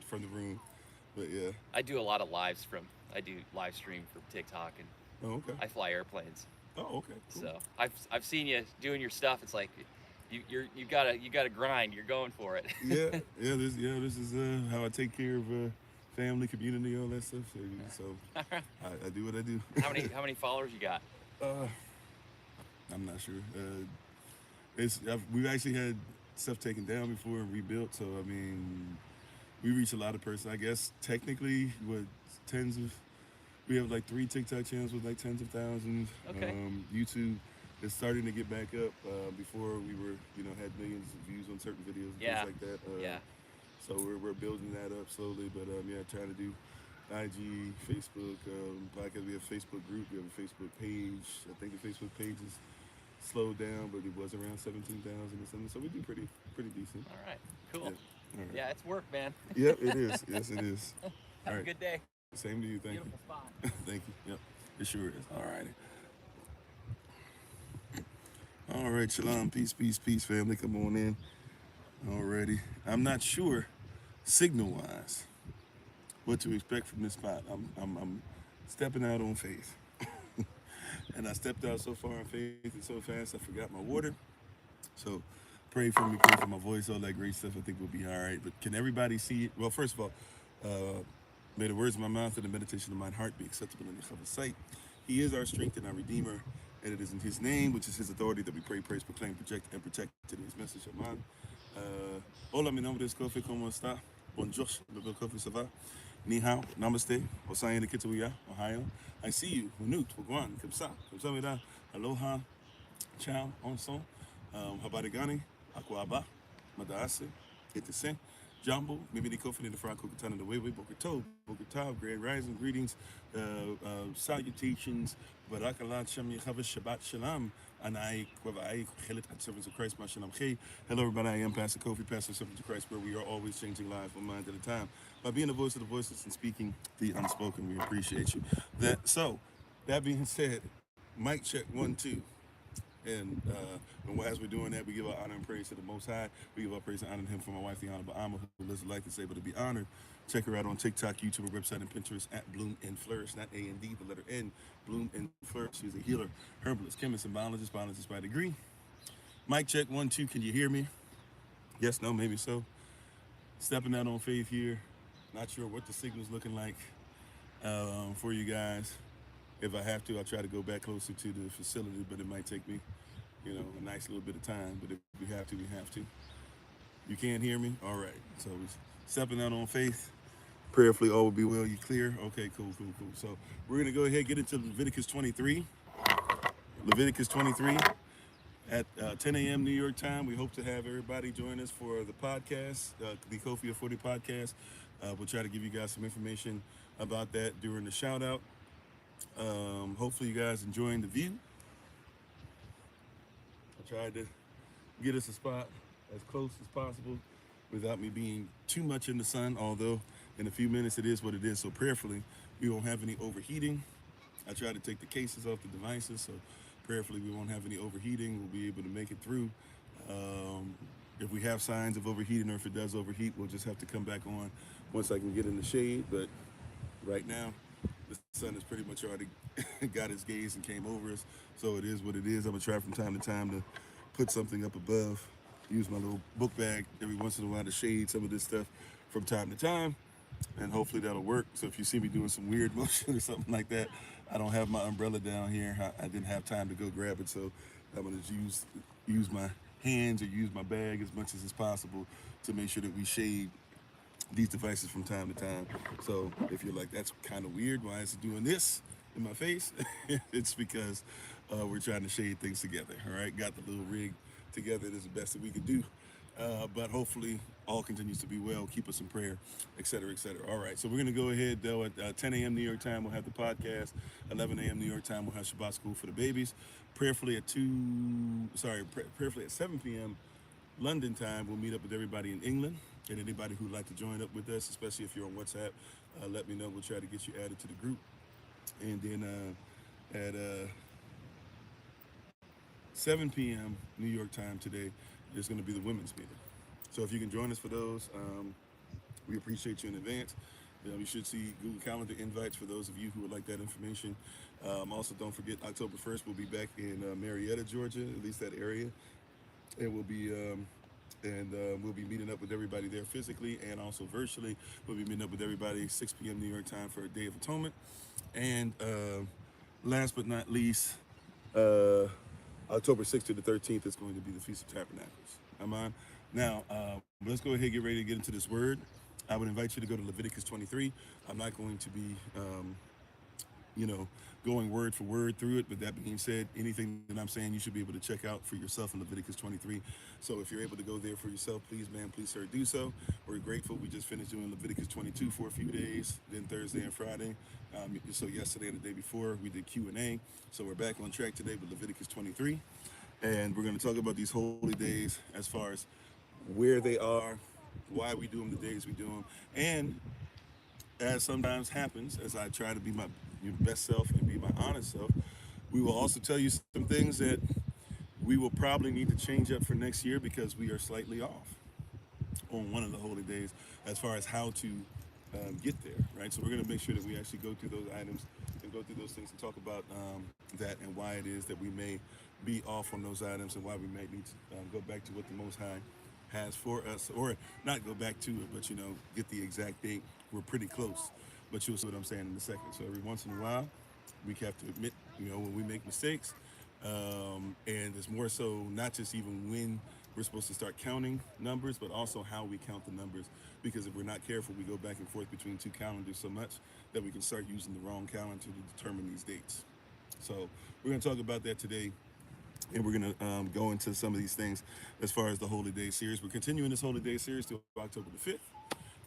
from the room. But yeah. I do live stream from TikTok, and Oh, okay. I fly airplanes. Oh, okay. Cool. So I've seen you doing your stuff. It's like you gotta grind. You're going for it. Yeah, this is how I take care of family, community, all that stuff. So I do what I do. How many followers you got? uh, I'm not sure. We've actually had stuff taken down before and rebuilt. So I mean, we reach a lot of person. I guess technically, what tens of we have like 3 TikTok channels with like tens of thousands. Okay. YouTube is starting to get back up. Before we were, had millions of views on certain videos and things Yeah. like that. Yeah. So we're building that up slowly, but yeah, trying to do IG, Facebook, podcast. We have a Facebook group. We have a Facebook page. I think the Facebook page is slowed down, but it was around 17,000 or something. So we do pretty decent. All right. Cool. Yeah. All right. Yeah, it's work, man. Yep, it is. Yes, it is. All Have a right. good day. Same to you. Thank Beautiful spot. you. Thank you. Yep. It sure is. All righty. All right. Shalom. Peace, peace, peace, family. Come on in. Alrighty. I'm not sure, signal wise, what to expect from this spot. I'm stepping out on faith. And I stepped out so far in faith and so fast I forgot my water. So pray for me, pray for my voice, all that great stuff. I think we'll be all right. But can everybody see it? Well, first of all, may the words of my mouth and the meditation of my heart be acceptable in Yahweh's sight. He is our strength and our redeemer. And it is in his name, which is his authority, that we pray, praise, proclaim, project, and protect in his message. Amen. Hola, mi nombre es Kofi. ¿Cómo está? Bonjour, bebé Kofi, ça va? Ni hao, namaste, Osayan Kituya, Ohio. I see you, Hunut, Wagwan, Kamsa, Mira, Aloha, Ciao, Onson, Habarigani, Aquaba, Madaase, Itase, Jumbo, maybe the Kofi in the Franco Katana, the way, Boker Tov, Grand Rising, greetings, salutations, Barakalat Shem Yechav Shabbat Shalom, and I, Chelit at Servants of Christ, Mashalom Chay. Hello, everybody, I am Pastor Kofi, Pastor of Servants of Christ, where we are always changing lives one mind at a time. By being the voice of the voiceless and speaking the unspoken, we appreciate you. That being said, mic check 1, 2. And as we're doing that, we give our honor and praise to the Most High. We give our praise and honor to Him for my wife, the Honorable Alma, who lives a life that's able to be honored. Check her out on TikTok, YouTube, her website, and Pinterest at Bloom and Flourish, not A&D, the letter N, Bloom and Flourish. She's a healer, herbalist, chemist, and biologist by degree. Mic check 1, 2. Can you hear me? Yes, no, maybe so. Stepping out on faith here. Not sure what the signal's looking like for you guys. If I have to, I'll try to go back closer to the facility, but it might take me, a nice little bit of time. But if we have to, we have to. You can't hear me? All right. So we're stepping out on faith. Prayerfully, all will be well. You clear? Okay, cool. So we're going to go ahead and get into Leviticus 23. Leviticus 23 at 10 a.m. New York time. We hope to have everybody join us for the podcast, the Kofi Ofori podcast. We'll try to give you guys some information about that during the shout out. Hopefully you guys enjoying the view. I tried to get us a spot as close as possible without me being too much in the sun, although in a few minutes it is what it is. So prayerfully we won't have any overheating. I tried to take the cases off the devices, so prayerfully we won't have any overheating. We'll be able to make it through. If we have signs of overheating, or if it does overheat, we'll just have to come back on once I can get in the shade. But right now the sun has pretty much already got its gaze and came over us, so it is what it is. I'm gonna try from time to time to put something up above, use my little book bag every once in a while to shade some of this stuff from time to time, and hopefully that'll work. So if you see me doing some weird motion or something like that, I don't have my umbrella down here. I didn't have time to go grab it, so I'm gonna use my hands or use my bag as much as is possible to make sure that we shade these devices from time to time. So if you're like, that's kind of weird, why is it doing this in my face? It's because we're trying to shade things together. All right, got the little rig together. It is the best that we could do, but hopefully all continues to be well. Keep us in prayer, etc., etc. All right, so we're gonna go ahead though at 10 a.m. New York time we'll have the podcast. 11 a.m. New York time we'll have Shabbat school for the babies. Prayerfully at 7 p.m. London time we'll meet up with everybody in England. And anybody who'd like to join up with us, especially if you're on WhatsApp, let me know. We'll try to get you added to the group. And then at 7 p.m. New York time today, there's going to be the women's meeting. So if you can join us for those, We appreciate you in advance. You should see Google Calendar invites for those of you who would like that information. Also, don't forget October 1st, we'll be back in Marietta, Georgia, at least that area. And we'll be meeting up with everybody there physically and also virtually. We'll be meeting up with everybody 6 p.m. New York time for a Day of Atonement. And last but not least, uh, October 6th to the 13th is going to be the Feast of Tabernacles. Amen. Now, let's go ahead and get ready to get into this word. I would invite you to go to Leviticus 23. I'm not going to be going word for word through it. But that being said, anything that I'm saying, you should be able to check out for yourself in Leviticus 23. So if you're able to go there for yourself, please, man, please, sir, do so. We're grateful. We just finished doing Leviticus 22 for a few days, then Thursday and Friday. So yesterday and the day before, we did Q&A. So we're back on track today with Leviticus 23. And we're going to talk about these holy days as far as where they are, why we do them the days we do them, and as sometimes happens, as I try to be my best self and be my honest self, we will also tell you some things that we will probably need to change up for next year because we are slightly off on one of the holy days as far as how to get there, right? So we're going to make sure that we actually go through those items and go through those things and talk about that and why it is that we may be off on those items and why we may need to go back to what the Most High has for us, or not go back to it, but get the exact date. We're pretty close, but you'll see what I'm saying in a second. So every once in a while, we have to admit, when we make mistakes, and it's more so not just even when we're supposed to start counting numbers, but also how we count the numbers. Because if we're not careful, we go back and forth between two calendars so much that we can start using the wrong calendar to determine these dates. So we're going to talk about that today. And we're going to go into some of these things as far as the Holy Day series. We're continuing this Holy Day series till October the 5th.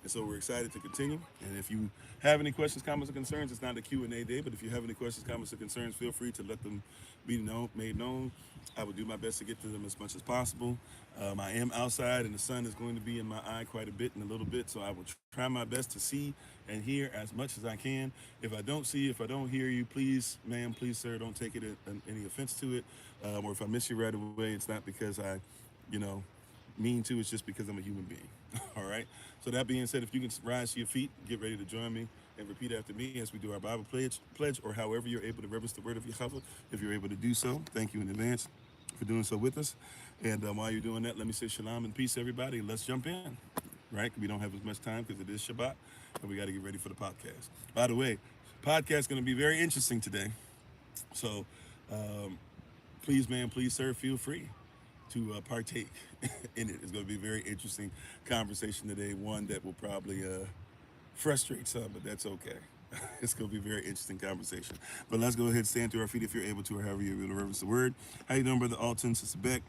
And so we're excited to continue. And if you have any questions, comments, or concerns, it's not a Q&A day, but if you have any questions, comments, or concerns, feel free to let them be made known. I will do my best to get to them as much as possible. I am outside, and the sun is going to be in my eye quite a bit in a little bit, so I will try my best to see and hear as much as I can. If I don't see, if I don't hear you, please, ma'am, please, sir, don't take it any offense to it. Or if I miss you right away, it's not because I, mean to, it's just because I'm a human being. All right. So that being said, if you can rise to your feet, get ready to join me and repeat after me as we do our Bible pledge, or however you're able to reverence the word of Yahweh. If you're able to do so, thank you in advance for doing so with us. And while you're doing that, let me say shalom and peace, everybody. Let's jump in, right? We don't have as much time because it is Shabbat, and we got to get ready for the podcast. By the way, podcast is going to be very interesting today. So please, man, please, sir, feel free to partake in it. It's going to be a very interesting conversation today, one that will probably frustrate some, but that's okay. It's going to be a very interesting conversation. But let's go ahead and stand to our feet if you're able to, or however you're able to reverence the word. How you doing, Brother Alton, Sister Beck,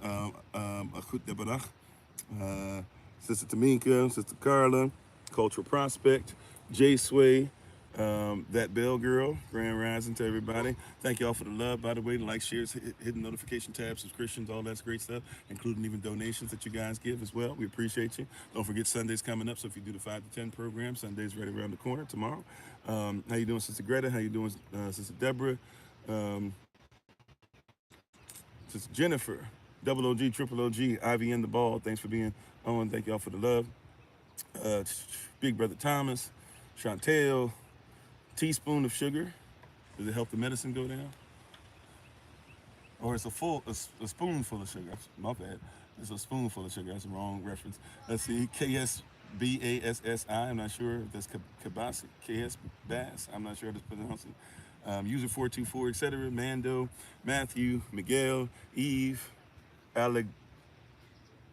Akut Debarach, Sister Tamika, Sister Carla, Cultural Prospect, Jay Sway, that Bell Girl, Grand Rising to everybody. Thank y'all for the love, by the way, like, shares, hitting notification tabs, subscriptions, all that's great stuff, including even donations that you guys give as well. We appreciate you. Don't forget Sunday's coming up, so if you do the 5 to 10 program, Sunday's right around the corner tomorrow. How you doing, Sister Greta? How you doing, Sister Deborah? Sister Jennifer, Double OG, Triple OG, Ivy in the ball. Thanks for being on. Thank y'all for the love. Big Brother Thomas, Chantel, teaspoon of sugar. Does it help the medicine go down? Or it's a spoonful of sugar. My bad. It's a spoonful of sugar. That's the wrong reference. Let's see. KSBASSI. I'm not sure if that's Kabasi. KS Bass. I'm not sure how to pronounce it. User 424, etc. Mando, Matthew, Miguel, Eve, Alex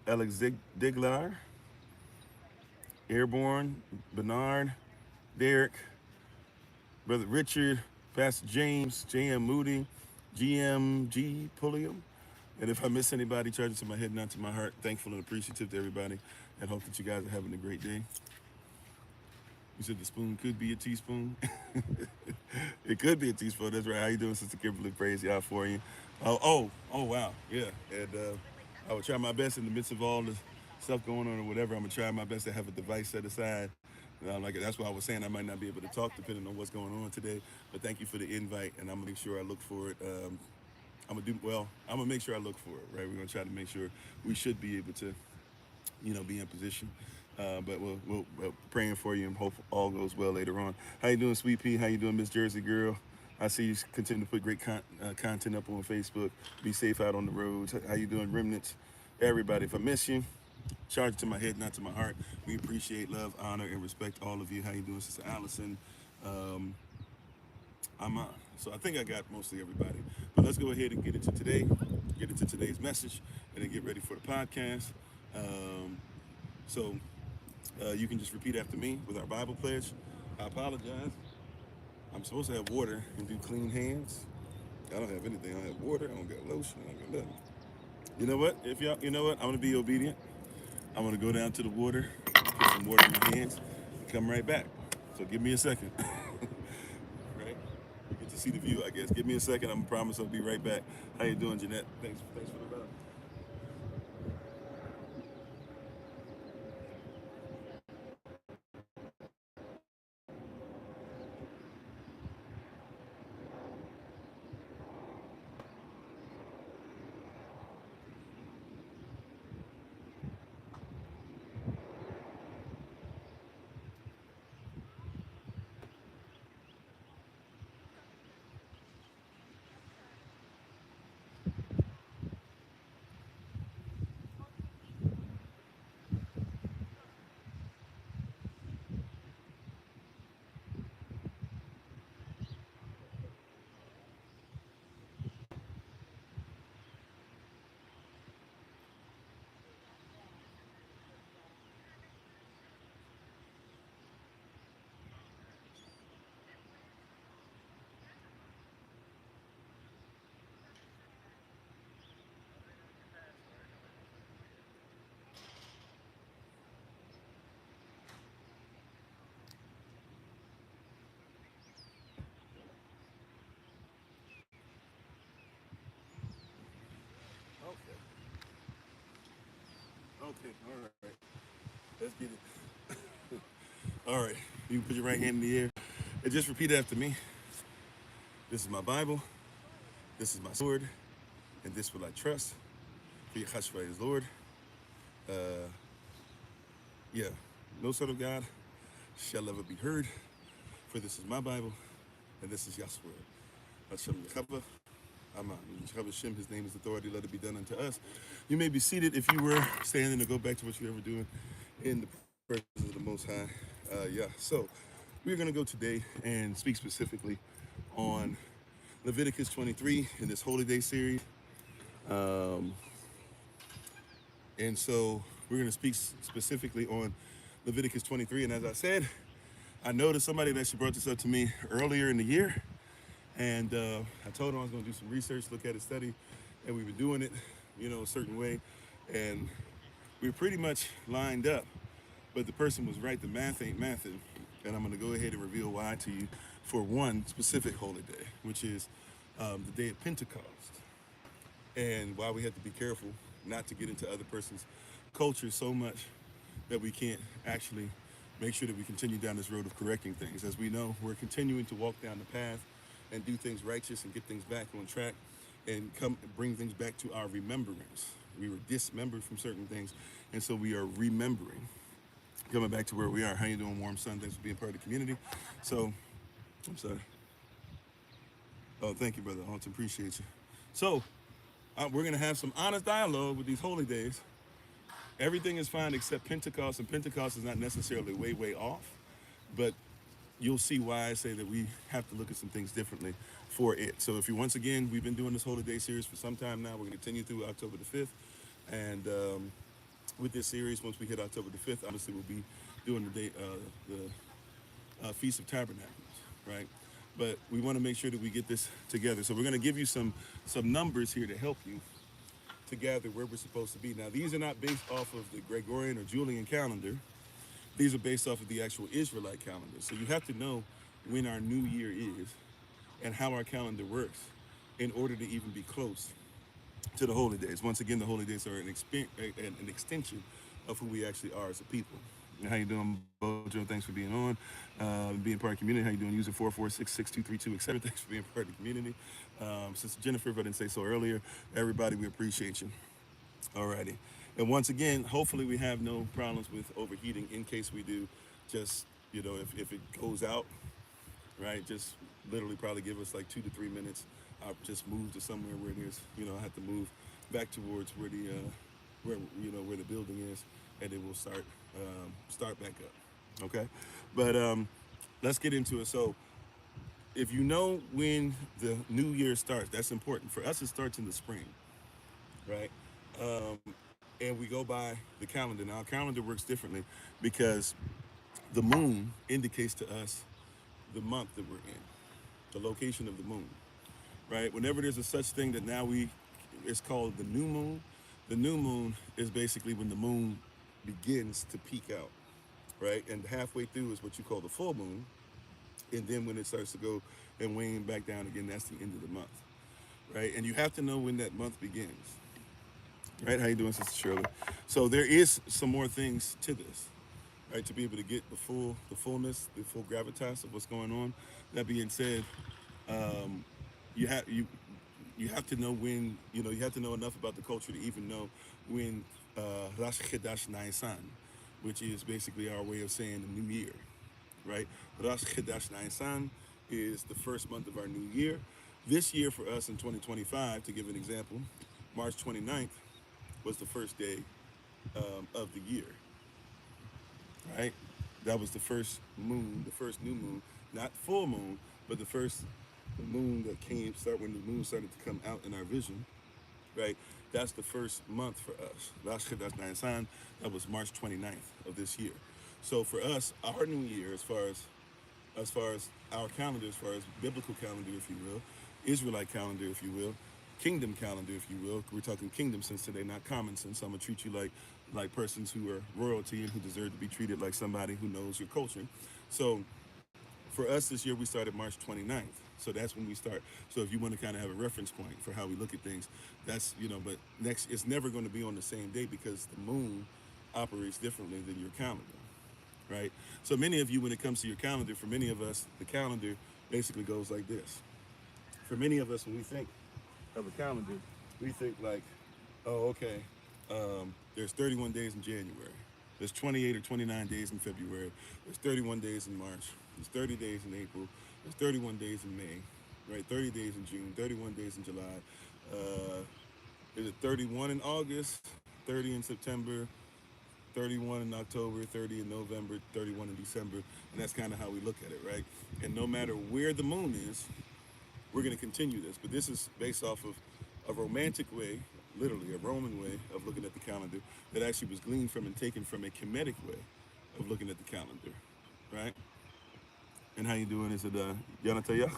Diglar, Airborne, Bernard, Derek, Brother Richard, Pastor James, J.M. Moody, GMG Pulliam. And if I miss anybody, charge it to my head, not to my heart. Thankful and appreciative to everybody, and hope that you guys are having a great day. You said the spoon could be a teaspoon. It could be a teaspoon. That's right. How you doing, Sister Kimberly? Praise y'all for you. Oh, wow. Yeah. And I will try my best in the midst of all the stuff going on or whatever. I'm going to try my best to have a device set aside. That's why I was saying I might not be able to talk depending on what's going on today. But thank you for the invite, and I'm going to make sure I look for it. I'm going to make sure I look for it, right? We're going to try to make sure we should be able to, be in position But we'll praying for you and hope all goes well later on. How you doing, Sweet Pea? How you doing, Miss Jersey Girl? I see you continue to put great content up on Facebook. Be safe out on the roads. How you doing, Remnants? Everybody, if I miss you, charge it to my head, not to my heart. We appreciate, love, honor, and respect all of you. How you doing, Sister Allison? Um, I'm on. So I think I got mostly everybody. But let's go ahead and get into today, get into today's message, and then get ready for the podcast. Um, so you can just repeat after me with our Bible pledge. I apologize. I'm supposed to have water and do clean hands. I don't have anything. I don't have water. I don't got lotion. I don't got nothing. You know what? If y'all, you know what? I'm gonna be obedient. I'm gonna go down to the water, put some water in my hands, and come right back. So give me a second. Right? You get to see the view, I guess. Give me a second. I'm promise I'll be right back. How you doing, Jeanette? Thanks for the love. Okay. Okay. All right. Let's get it. All right. You can put your right hand in the air and just repeat after me. This is my Bible. This is my sword, and this will I trust. For Yahshua is Lord. Uh, yeah. No son of God shall ever be heard. For this is my Bible, and this is Yah's word. Hashem Yechava. Amen. Yechava Shem, his name is authority. Let it be done unto us. You may be seated if you were standing to go back to what you were doing in the presence of the Most High. Yeah. So we're going to go today and speak specifically on Leviticus 23 in this Holy Day series. And so we're going to speak specifically on Leviticus 23. And as I said, I noticed somebody that she brought this up to me earlier in the year. And I told him I was going to do some research, look at it, study. And we were doing it, a certain way. And we were pretty much lined up. But the person was right. The math ain't mathing. And I'm going to go ahead and reveal why to you for one specific holy day, which is the day of Pentecost. And why we have to be careful not to get into other person's culture so much that we can't actually make sure that we continue down this road of correcting things. As we know, we're continuing to walk down the path and do things righteous and get things back on track and come bring things back to our remembrance. We were dismembered from certain things, and so we are remembering, coming back to where we are. How you doing, Warm Sun? Thanks for being part of the community. So, I'm sorry. Oh, thank you, Brother Alton. Appreciate you. So, we're going to have some honest dialogue with these holy days. Everything is fine except Pentecost, and Pentecost is not necessarily way off, but you'll see why I say that we have to look at some things differently for it. So if you, once again, we've been doing this Holy Day series for some time now. We're going to continue through October the 5th, and with this series, once we hit October the 5th, obviously we'll be doing the Feast of Tabernacles, right? But we want to make sure that we get this together. So we're going to give you some numbers here to help you to gather where we're supposed to be. Now, these are not based off of the Gregorian or Julian calendar. These are based off of the actual Israelite calendar. So you have to know when our new year is and how our calendar works in order to even be close to the holy days. Once again, the holy days are an extension of who we actually are as a people. How you doing, Bojo? Thanks for being on, being part of the community. How you doing? User 446-6232, etc. Thanks for being part of the community. Sister Jennifer, if I didn't say so earlier, everybody, we appreciate you. Alrighty. And once again, hopefully we have no problems with overheating. In case we do, just, if it goes out, right, just literally probably give us like 2 to 3 minutes. I'll just move to somewhere where there's, I have to move back towards where where the building is, and it will start back up. Okay, but let's get into it. So if you know when the new year starts, that's important. For us, it starts in the spring, right? Um, and we go by the calendar. Now, our calendar works differently because the moon indicates to us the month that we're in, the location of the moon, right? Whenever there's a such thing that it's called the new moon. The new moon is basically when the moon begins to peak out, right? And halfway through is what you call the full moon. And then when it starts to go and wane back down again, that's the end of the month, right? And you have to know when that month begins, right? How you doing, Sister Shirley? So there is some more things to this, right? To be able to get the fullness, the full gravitas of what's going on. That being said, um, you have you you have to know when you have to know enough about the culture to even know when Rosh Chodesh Nisan, which is basically our way of saying the new year, right? Rosh Chodesh Nisan is the first month of our new year. This year for us in 2025, to give an example, March 29th was the first day of the year, right? That was the first moon, the first new moon, not full moon, but the first moon that when the moon started to come out in our vision, right? That's the first month for us. Rosh Chodesh Nisan, that was March 29th of this year. So for us, our new year, as far as our calendar, as far as biblical calendar, if you will, Israelite calendar, if you will, kingdom calendar, if you will. We're talking kingdom sense today, not common sense. I'm gonna treat you like persons who are royalty and who deserve to be treated like somebody who knows your culture. So for us this year, we started March 29th. So that's when we start. So if you want to kind of have a reference point for how we look at things, that's, but next, it's never going to be on the same day because the moon operates differently than your calendar, right? So many of you, when it comes to your calendar, for many of us, the calendar basically goes like this. For many of us, when we think of a calendar, we think like, oh, okay, there's 31 days in January. There's 28 or 29 days in February. There's 31 days in March. There's 30 days in April. There's 31 days in May, right? 30 days in June, 31 days in July. There's a 31 in August, 30 in September, 31 in October, 30 in November, 31 in December. And that's kind of how we look at it, right? And no matter where the moon is, we're going to continue this. But this is based off of a romantic way, literally a Roman way of looking at the calendar that actually was gleaned from and taken from a Kemetic way of looking at the calendar, right? And how you doing? Is it Yanatayach?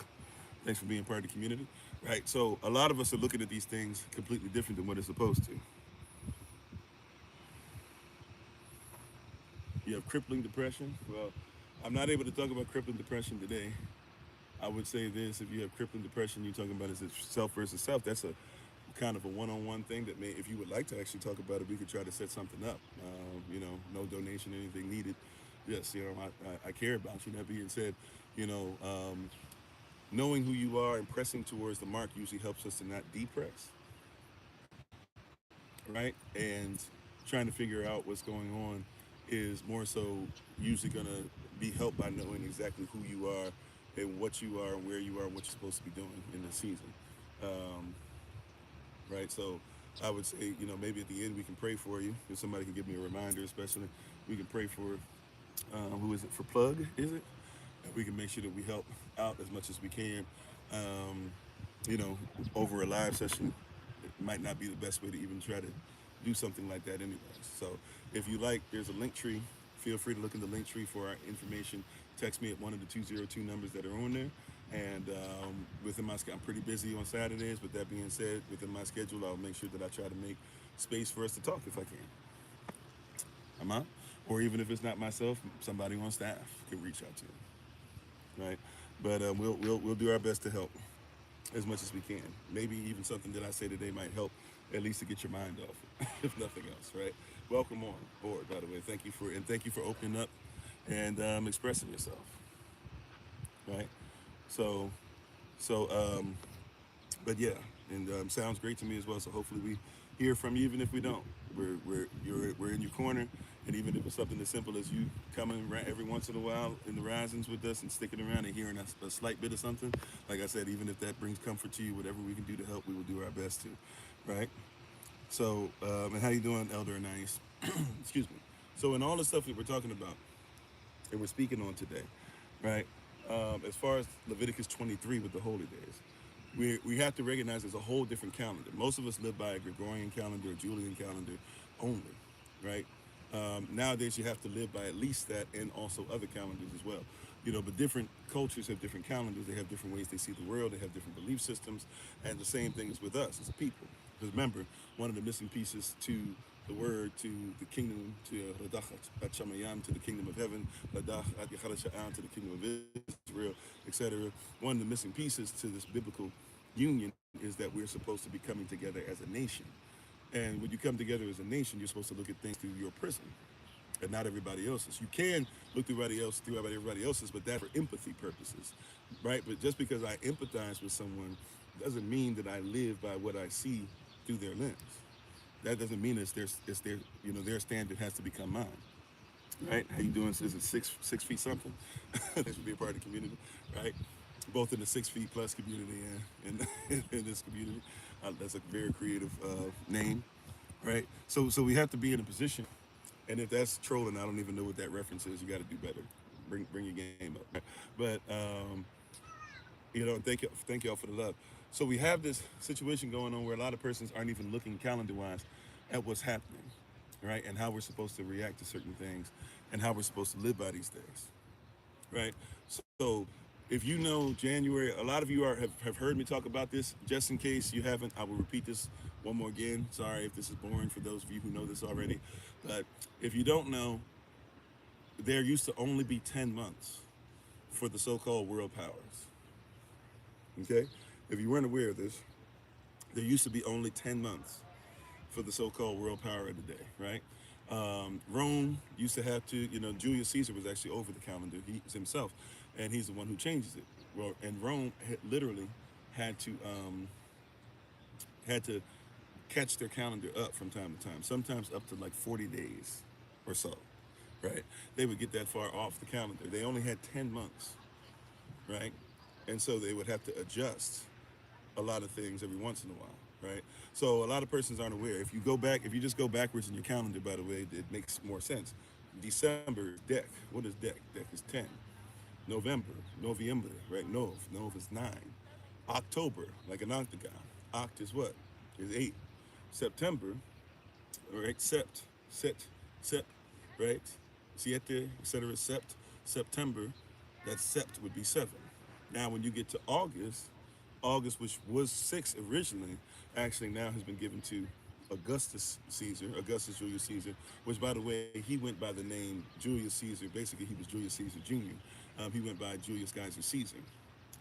Thanks for being part of the community, right? So a lot of us are looking at these things completely different than what it's supposed to. You have crippling depression. Well, I'm not able to talk about crippling depression today. I would say this: if you have crippling depression, you're talking about is it self versus self. That's a kind of a one-on-one thing that if you would like to actually talk about it, we could try to set something up. No donation, anything needed. Yes, I care about you. That being said, knowing who you are and pressing towards the mark usually helps us to not depress, right? And trying to figure out what's going on is more so usually going to be helped by knowing exactly who you are and what you are and where you are and what you're supposed to be doing in the season. Right? So I would say, maybe at the end we can pray for you. If somebody can give me a reminder, especially, we can pray for, who is it, for Plug, is it? And we can make sure that we help out as much as we can, um, over a live session. It might not be the best way to even try to do something like that anyways. So if you like, there's a link tree. Feel free to look in the link tree for our information. Text me at one of the 202 numbers that are on there. And within my schedule, I'm pretty busy on Saturdays. But that being said, within my schedule, I'll make sure that I try to make space for us to talk if I can. Am I? Or even if it's not myself, somebody on staff can reach out to me. Right? But we'll do our best to help as much as we can. Maybe even something that I say today might help, at least to get your mind off, if nothing else. Right? Welcome on board, by the way. Thank you for opening up and expressing yourself. Right? So, but yeah, and sounds great to me as well. So hopefully we hear from you, even if we don't. We're in your corner, and even if it's something as simple as you coming every once in a while in the risings with us and sticking around and hearing a slight bit of something, like I said, even if that brings comfort to you, whatever we can do to help, we will do our best to, right? So, and how you doing, Elder Anais? Excuse me. So, in all the stuff that we're talking about and we're speaking on today, right? As far as Leviticus 23 with the holy days, we have to recognize there's a whole different calendar. Most of us live by a Gregorian calendar, a Julian calendar only, right? Nowadays, you have to live by at least that and also other calendars as well. But different cultures have different calendars. They have different ways they see the world. They have different belief systems. And the same thing is with us as a people. Because remember, one of the missing pieces to the word, to the kingdom, to Radach at Shamayam, to the kingdom of heaven, Radach at Yechad to the kingdom of Israel, etc. One of the missing pieces to this biblical union is that we're supposed to be coming together as a nation. And when you come together as a nation, you're supposed to look at things through your prism and not everybody else's. You can look through everybody else's, but that's for empathy purposes, right? But just because I empathize with someone doesn't mean that I live by what I see through their lens. That doesn't mean it's their standard has to become mine, right? How you doing? Is it six feet something? That should be a part of the community, right? Both in the 6 feet plus community and in this community. That's a very creative name, right? So we have to be in a position, and if that's trolling, I don't even know what that reference is. You got to do better. Bring your game up, right? But thank y'all for the love. So we have this situation going on where a lot of persons aren't even looking calendar-wise at what's happening, right? And how we're supposed to react to certain things and how we're supposed to live by these days, right? So if you know January, a lot of you have heard me talk about this. Just in case you haven't, I will repeat this one more again. Sorry if this is boring for those of you who know this already. But if you don't know, there used to only be 10 months for the so-called world powers. Okay? If you weren't aware of this, there used to be only 10 months for the so-called world power of the day, right? Rome used to have to, Julius Caesar was actually over the calendar himself, and he's the one who changes it. Well, and Rome literally had to catch their calendar up from time to time, sometimes up to like 40 days or so, right? They would get that far off the calendar. They only had 10 months, right? And so they would have to adjust a lot of things every once in a while, right? So a lot of persons aren't aware. If you just go backwards in your calendar, by the way, it makes more sense. December, Dec. What is Dec? Dec is 10. November, right? Nov is 9. October, like an octagon. Oct is what? Is 8. September, all right? Sept, right? Siete, etc. September, that sept would be 7. Now, when you get to August, which was 6 originally, actually now has been given to Augustus Julius Caesar, which, by the way, he went by the name Julius Caesar. Basically, he was Julius Caesar Jr. He went by Julius Caesar Caesar.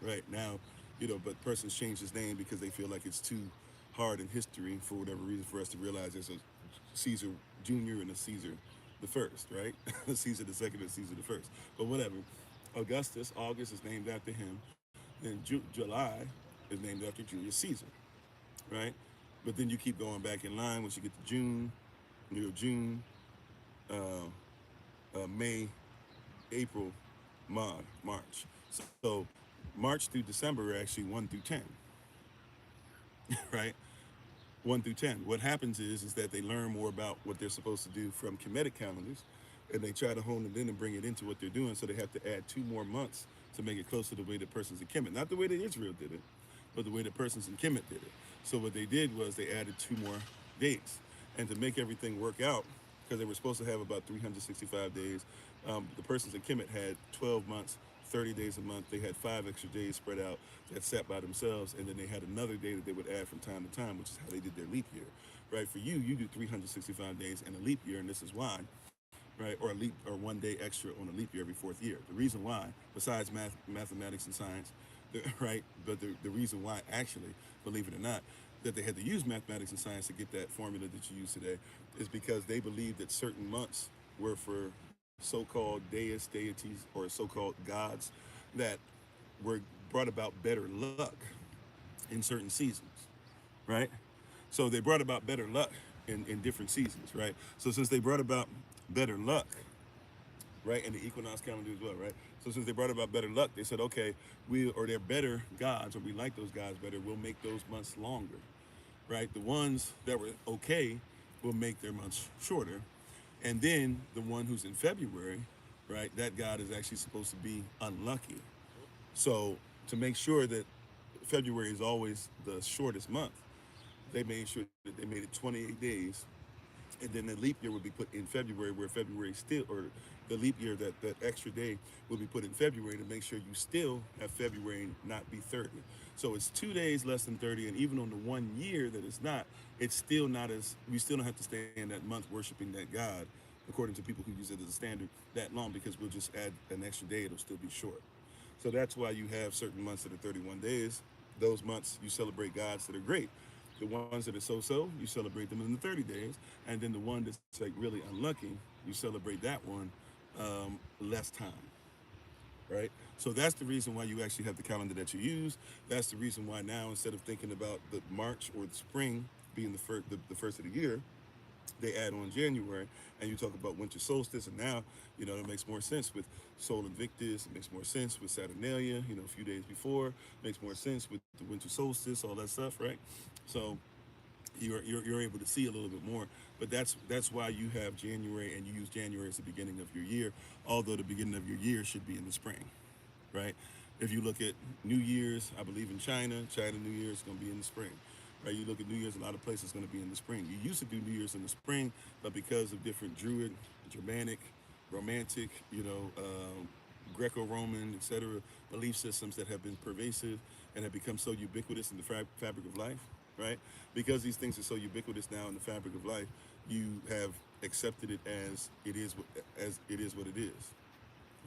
Right now, but persons change his name because they feel like it's too hard in history for whatever reason for us to realize there's a Caesar Jr. and a Caesar the First, right? Caesar the Second and Caesar the First. But whatever. August is named after him. Then July is named after Julius Caesar, right? But then you keep going back in line once you get to June, May, April, March. So March through December are actually 1 through 10, right? 1 through 10. What happens is that they learn more about what they're supposed to do from Kemetic calendars, and they try to hone it in and bring it into what they're doing, so they have to add 2 more months to make it close to the way that persons in Kemet. Not the way that Israel did it, but the way that persons in Kemet did it. So what they did was they added 2 more days. And to make everything work out, because they were supposed to have about 365 days, the persons in Kemet had 12 months, 30 days a month. They had 5 extra days spread out that sat by themselves, and then they had another day that they would add from time to time, which is how they did their leap year, right? For you do 365 days in a leap year, and this is why, right? Or 1 day extra on a leap year every 4th year. The reason why, besides mathematics and science, right? But the reason why, actually, believe it or not, that they had to use mathematics and science to get that formula that you use today is because they believed that certain months were for so-called deities, or so-called gods that brought about better luck in certain seasons, right? So they brought about better luck in different seasons, right? So since they brought about better luck, right, and the equinox calendar as well, right? So since they brought about better luck, they said, okay, they're better gods, or we like those gods better, we'll make those months longer, right? The ones that were okay will make their months shorter. And then the one who's in February, right, that god is actually supposed to be unlucky. So to make sure that February is always the shortest month, they made sure that they made it 28 days, and then the leap year would be put in February, where February still, or the leap year, that extra day will be put in February to make sure you still have February not be 30. So it's 2 days less than 30, and even on the 1 year that it's not, it's still not as, we still don't have to stay in that month worshiping that God, according to people who use it as a standard, that long, because we'll just add an extra day, it'll still be short. So that's why you have certain months that are 31 days. Those months you celebrate gods that are great. The ones that are so-so, you celebrate them in the 30 days. And then the one that's like really unlucky, you celebrate that one less time, right? So that's the reason why you actually have the calendar that you use. That's the reason why now, instead of thinking about the March or the spring being the first of the year, they add on January, and you talk about winter solstice, and now, it makes more sense with Sol Invictus. It makes more sense with Saturnalia, a few days before. It makes more sense with the winter solstice, all that stuff, right? So you're able to see a little bit more, but that's why you have January, and you use January as the beginning of your year, although the beginning of your year should be in the spring, right? If you look at New Year's, I believe in China New Year's is going to be in the spring, right? You look at New Year's, a lot of places going to be in the spring. You used to do New Year's in the spring, but because of different Druid, Germanic, Romantic, Greco-Roman, etc., belief systems that have been pervasive and have become so ubiquitous in the fabric of life, right? Because these things are so ubiquitous now in the fabric of life, you have accepted it as it is, what it is,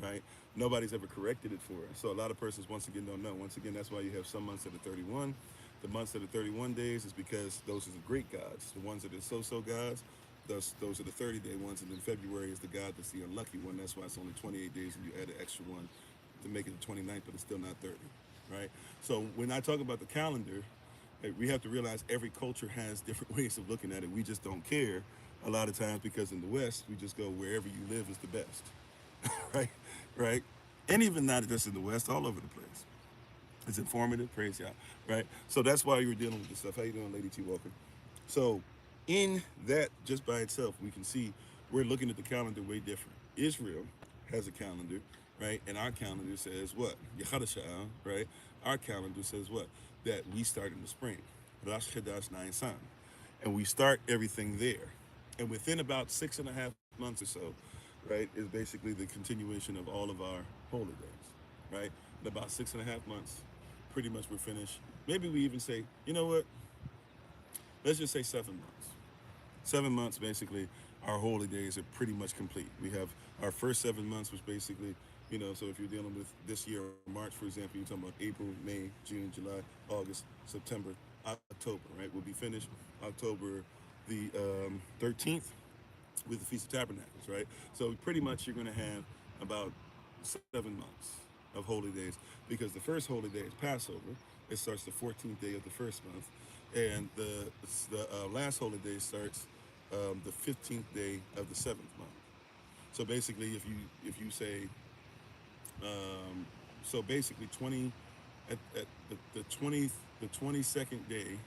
right? Nobody's ever corrected it for us. So a lot of persons, once again, don't know. Once again, that's why you have some months that are 31. The months that are 31 days is because those are the great gods. The ones that are so-so gods, those are the 30-day ones. And then February is the god that's the unlucky one. That's why it's only 28 days, and you add an extra one to make it the 29th, but it's still not 30, right? So when I talk about the calendar, we have to realize every culture has different ways of looking at it. We just don't care a lot of times, because in the West, we just go wherever you live is the best. right, right, and even not just in the West, all over the place. It's informative, praise y'all, right? So that's why you're dealing with this stuff. How you doing, Lady T. Walker? So in that, just by itself, we can see we're looking at the calendar way different. Israel has a calendar, right? And our calendar says what? Yechadashah, right? Our calendar says what? That we start in the spring. Rosh Chodesh Nisan. And we start everything there. And within about 6.5 months or so, right, is basically the continuation of all of our holy days, right? In about 6.5 months, pretty much we're finished. Maybe we even say, you know what? Let's just say 7 months. 7 months, basically, our holy days are pretty much complete. We have our first 7 months, which basically, so if you're dealing with this year, March, for example, you're talking about April, May, June, July, August, September, October, right? We'll be finished October the 13th with the Feast of Tabernacles, right? So pretty much you're going to have about 7 months of holy days, because the first holy day is Passover. It starts the 14th day of the first month, and the last holy day starts the 15th day of the seventh month. So basically, if you say, so basically 20 at the 22nd day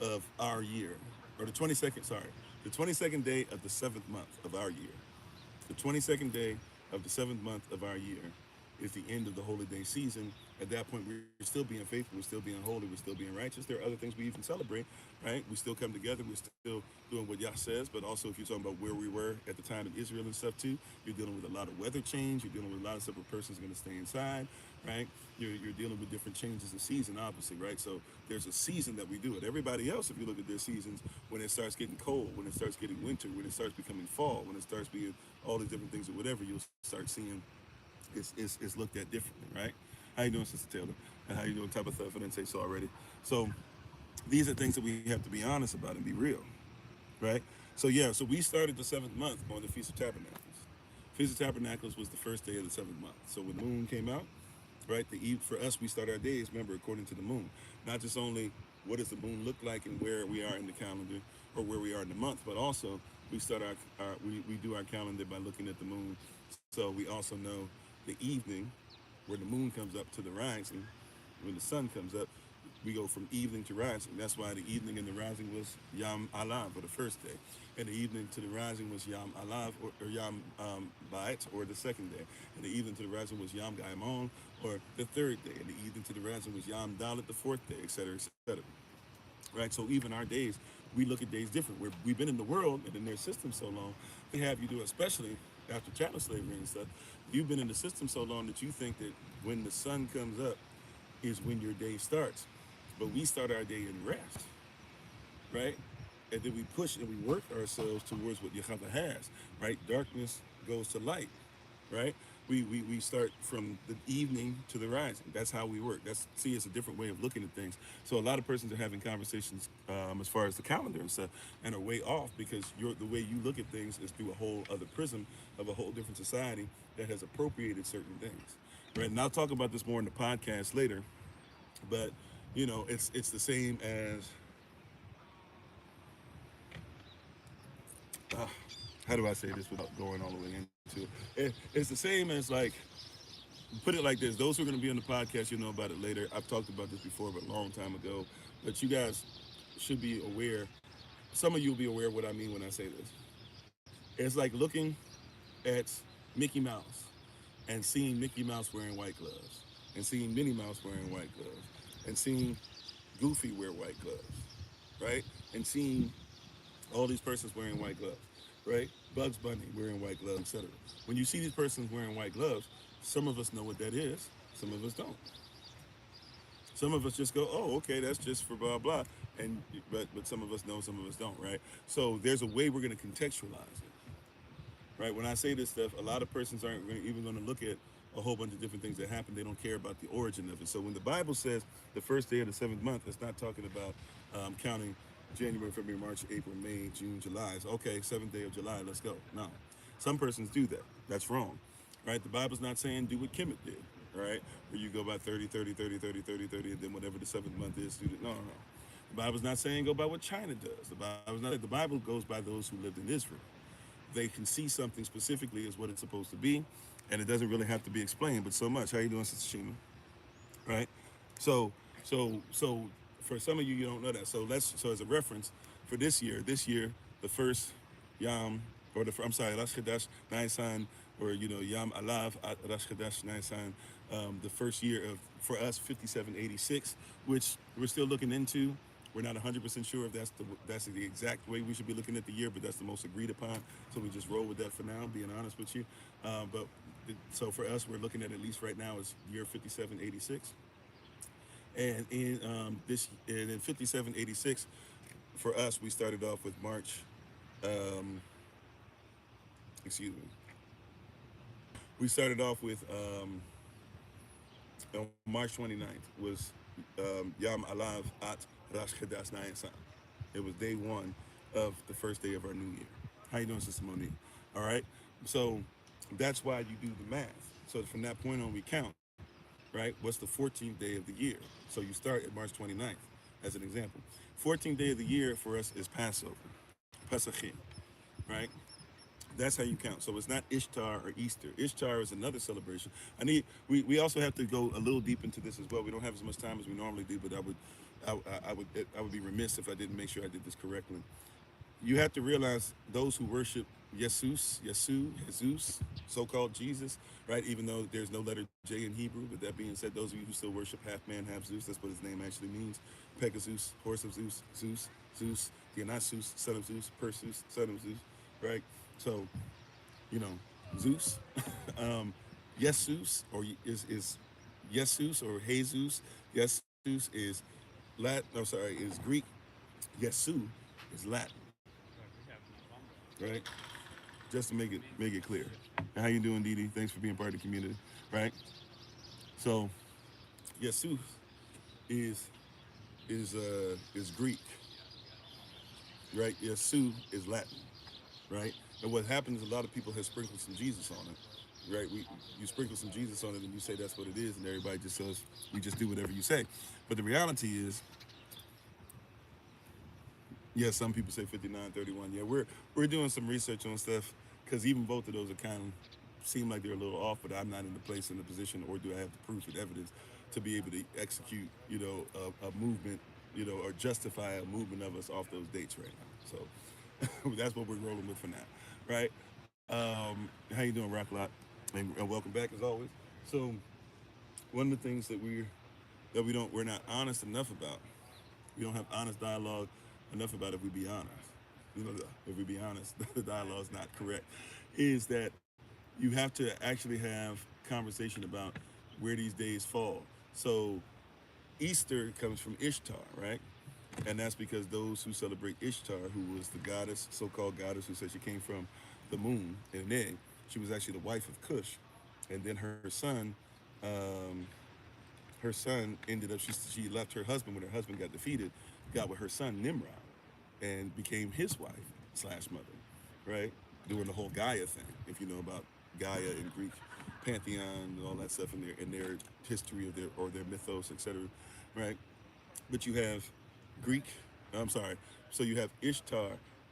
of our year, or the 22nd day of the seventh month of our year. The 22nd day of the seventh month of our year is the end of the holy day season. At that point, we're still being faithful, we're still being holy, we're still being righteous. There are other things we even celebrate, right? We still come together, we're still doing what Yah says, but also if you're talking about where we were at the time in Israel and stuff too, you're dealing with a lot of weather change, you're dealing with a lot of stuff where a person's going to stay inside, right? You're dealing with different changes of season, obviously, right? So there's a season that we do it. Everybody else, if you look at their seasons, when it starts getting cold, when it starts getting winter, when it starts becoming fall, when it starts being all these different things or whatever, you'll start seeing it's looked at differently, right? How you doing, Sister Taylor? And how you doing, Tabitha? If I didn't say so already. So these are things that we have to be honest about and be real, right? So yeah, so we started the seventh month on the Feast of Tabernacles. Feast of Tabernacles was the first day of the seventh month. So when the moon came out, right, for us, we start our days, remember, according to the moon. Not just only what does the moon look like and where we are in the calendar, or where we are in the month, but also we start we do our calendar by looking at the moon. So we also know the evening where the moon comes up to the rising. When the sun comes up, we go from evening to rising. That's why the evening and the rising was Yom Alav, or the first day. And the evening to the rising was Yom Alav, or Yom Ba'at, or the second day. And the evening to the rising was Yom Gaimon, or the third day. And the evening to the rising was Yom Dalit, the fourth day, et cetera, et cetera. Right? So even our days, we look at days different. We've been in the world and in their system so long, they have you do, especially after chattel slavery and stuff, you've been in the system so long that you think that when the sun comes up is when your day starts. But we start our day in rest, right? And then we push and we work ourselves towards what Yahweh has, right? Darkness goes to light, right? We start from the evening to the rising. That's how we work. It's a different way of looking at things. So a lot of persons are having conversations as far as the calendar and stuff, and are way off because the way you look at things is through a whole other prism of a whole different society that has appropriated certain things, right? And I'll talk about this more in the podcast later, but it's the same as how do I say this without going all the way into it? It's the same as, like, put it like this. Those who are going to be on the podcast, you'll know about it later. I've talked about this before, but a long time ago. But you guys should be aware. Some of you will be aware of what I mean when I say this. It's like looking at Mickey Mouse and seeing Mickey Mouse wearing white gloves, and seeing Minnie Mouse wearing white gloves, and seeing Goofy wear white gloves, right? And seeing all these persons wearing white gloves, right? Bugs Bunny wearing white gloves, etc. When you see these persons wearing white gloves, some of us know what that is, some of us don't. Some of us just go, oh, okay, that's just for blah blah, and but some of us know, some of us don't, right? So there's a way we're going to contextualize it, right? When I say this stuff, a lot of persons aren't even going to look at a whole bunch of different things that happen. They don't care about the origin of it. So when the Bible says the first day of the seventh month, it's not talking about counting January, February, March, April, May, June, July. It's okay, seventh day of July, let's go. No. Some persons do that. That's wrong. Right? The Bible's not saying do what Kemet did, right? Where you go by 30, 30, 30, 30, 30, 30, and then whatever the seventh month is, do it. No, no, no. The Bible's not saying go by what China does. The Bible goes by those who lived in Israel. They can see something specifically as what it's supposed to be, and it doesn't really have to be explained, but so much. How you doing, Sister Shima? Right? So for some of you, you don't know that. So as a reference for this year, the first Yom, Rosh Chodesh Nisan, or Yom Alav at Rosh Chodesh Nisan, the first year of, for us, 5786, which we're still looking into. We're not 100% sure if that's the exact way we should be looking at the year, but that's the most agreed upon. So we just roll with that for now, being honest with you. So for us, we're looking at least right now is year 5786. And in 5786, for us, we started off with March. Excuse me. We started off with on March 29th was Yom Alav at Rosh Chodesh Nisan. It was day one of the first day of our new year. How you doing, Sister Monique? All right. So that's why you do the math. So from that point on, we count. Right? What's the 14th day of the year? So you start at March 29th, as an example. 14th day of the year for us is Passover, Pesachim, right? That's how you count. So it's not Ishtar or Easter. Ishtar is another celebration. We also have to go a little deep into this as well. We don't have as much time as we normally do, but I would be remiss if I didn't make sure I did this correctly. You have to realize those who worship Jesus, so-called Jesus, right? Even though there's no letter J in Hebrew, but that being said, those of you who still worship half man, half Zeus, that's what his name actually means. Pegasus, horse of Zeus, Zeus, Dionysus, son of Zeus, Perseus, son of Zeus, right? So, Zeus, Jesus, or is Jesus or Jesus. Jesus is is Greek. Yesu is Latin. Right? Just to make it clear. How you doing, Dee Dee? Thanks for being part of the community. Right? So, Jesus is Greek. Right? Yesu is Latin. Right? And what happens is a lot of people have sprinkled some Jesus on it. Right? You sprinkle some Jesus on it and you say that's what it is, and everybody just says you just do whatever you say. But the reality is, Yeah, some people say 59:31. Yeah, we're doing some research on stuff because even both of those are kind of seem like they're a little off, but I'm not in the place in the position, or do I have the proof and evidence to be able to execute, a movement, or justify a movement of us off those dates right now. So that's what we're rolling with for now, right? How you doing, Rock Lot? And welcome back as always. So one of the things we're not honest enough about, we don't have honest dialogue enough about, if we be honest. If we be honest, the dialogue's not correct. Is that you have to actually have conversation about where these days fall. So Easter comes from Ishtar, right? And that's because those who celebrate Ishtar, who was the goddess, so-called goddess, who said she came from the moon in an egg, she was actually the wife of Cush, and then um, her son ended up. She left her husband when her husband got defeated, got with her son Nimrod, and became his wife slash mother, right? Doing the whole Gaia thing, if you know about Gaia in Greek pantheon and all that stuff in their history of their mythos, etc. Right? But you have Greek. I'm sorry. So you have Ishtar,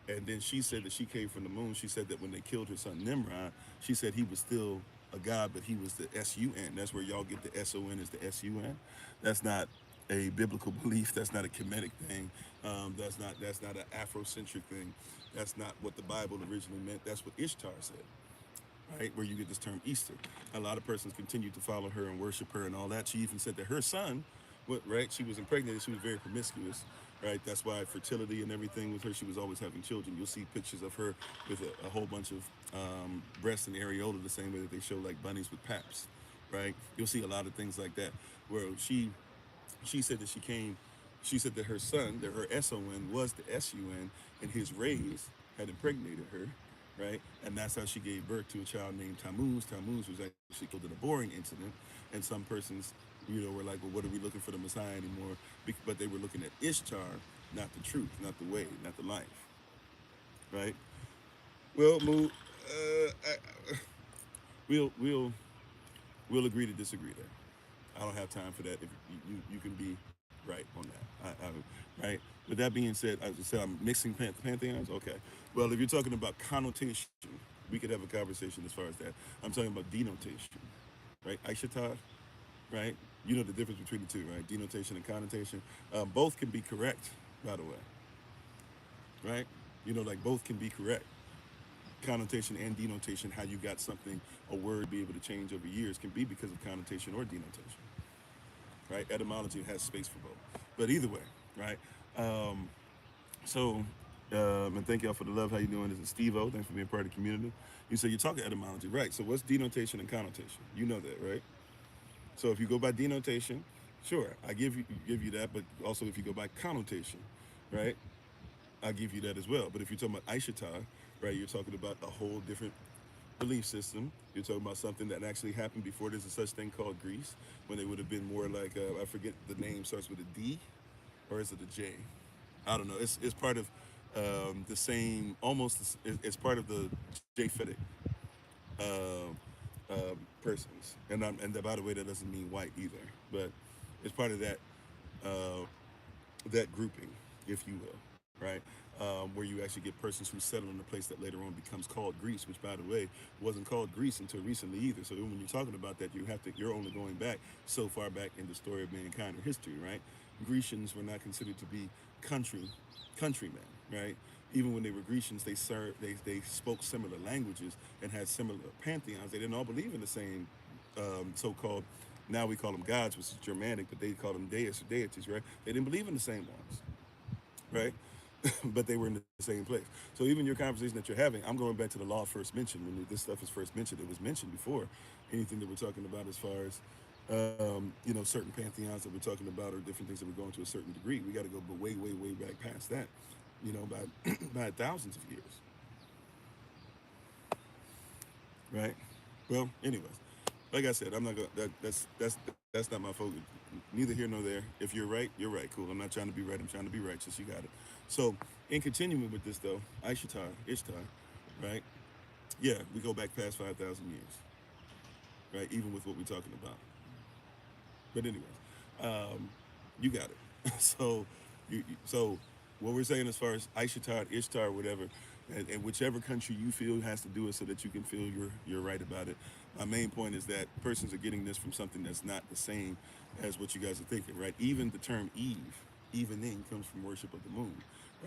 and then she said that she came from the moon. She said that when they killed her son Nimrod, she said he was still a god, but he was the sun. That's where y'all get the son is the sun. That's not a biblical belief. That's not a Kemetic thing. That's not an Afrocentric thing. That's not what the Bible originally meant. That's what Ishtar said, right? Where you get this term Easter. A lot of persons continue to follow her and worship her and all that. She even said that her son, right? She was impregnated. She was very promiscuous, right? That's why fertility and everything with her, she was always having children. You'll see pictures of her with a whole bunch of breasts and areola, the same way that they show like bunnies with paps, right? You'll see a lot of things like that where she said that she said that her son, that her son was the sun, and his rays had impregnated her, right? And that's how she gave birth to a child named Tammuz. Tammuz was actually killed in a boring incident, and some persons, were like, well, what are we looking for the Messiah anymore? But they were looking at Ishtar, not the truth, not the way, not the life, right? Well, Moo, we'll agree to disagree there. I don't have time for that. If you can be right on that, right? With that being said, as I said, I'm mixing pantheons. Okay. Well, if you're talking about connotation, we could have a conversation as far as that. I'm talking about denotation, right? Aishatar, right? You know the difference between the two, right? Denotation and connotation. Both can be correct, by the way, right? Like both can be correct. Connotation and denotation, how you got something, a word be able to change over years, can be because of connotation or denotation, right? Etymology has space for both. But either way, right? Um, and thank y'all for the love. How you doing? This is Steve O. Thanks for being part of the community. You said you're talking etymology, right? So what's denotation and connotation? You know that, right? So if you go by denotation, sure, I give you that. But also if you go by connotation, right, I give you that as well. But if you're talking about Aishata, right, you're talking about a whole different belief system. You're talking about something that actually happened before there's a such thing called Greece, when they would have been more like, I forget, the name starts with a D, or is it a J? I don't know. It's part of the same, almost, it's part of the Japhetic uh, persons. And by the way, that doesn't mean white either, but it's part of uh, that grouping, if you will, right? Where you actually get persons who settle in a place that later on becomes called Greece, which, by the way, wasn't called Greece until recently either. So when you're talking about that, you're only going back so far back in the story of mankind or history, right? Grecians were not considered to be countrymen, right? Even when they were Grecians, they spoke similar languages and had similar pantheons. They didn't all believe in the same so-called, now we call them gods, which is Germanic, but they call them deists or deities, right? They didn't believe in the same ones, right? But they were in the same place. So even your conversation that you're having, I'm going back to the law first mentioned. When this stuff is first mentioned, it was mentioned before anything that we're talking about as far as certain pantheons that we're talking about, or different things that we're going to a certain degree. We got to go way, way, way back past that, by by thousands of years, right? Well, anyways, like I said, I'm not going. That's not my focus. Neither here nor there. If you're right, you're right. Cool. I'm not trying to be right. I'm trying to be righteous. You got it. So, in continuing with this though, Ishtar, right? Yeah, we go back past 5,000 years, right? Even with what we're talking about. But anyways, you got it. So, so. what we're saying as far as Aishatar, Ishtar, whatever, and whichever country you feel has to do it so that you can feel you're right about it. My main point is that persons are getting this from something that's not the same as what you guys are thinking, right? Even the term Eve, evening, comes from worship of the moon,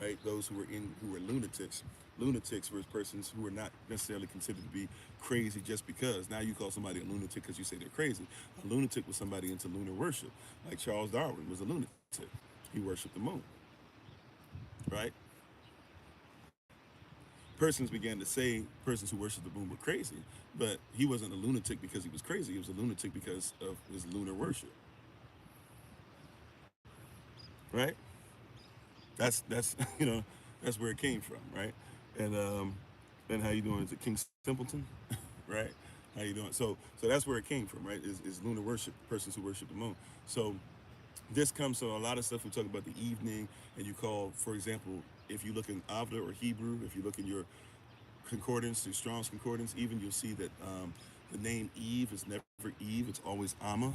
right? Those who were lunatics. Lunatics were persons who were not necessarily considered to be crazy just because. Now you call somebody a lunatic because you say they're crazy. A lunatic was somebody into lunar worship, like Charles Darwin was a lunatic. He worshipped the moon, right? Persons began to say persons who worshiped the moon were crazy, but he wasn't a lunatic because he was crazy. He was a lunatic because of his lunar worship, right? That's that's where it came from, right? And how you doing? Is it King Simpleton, right? How you doing? So that's where it came from, right? Is lunar worship, persons who worship the moon. So this comes from a lot of stuff we talk about the evening, and you call, for example, if you look in Avda or Hebrew, if you look in your concordance, the Strong's concordance, even you'll see that the name Eve is never Eve; it's always Amma,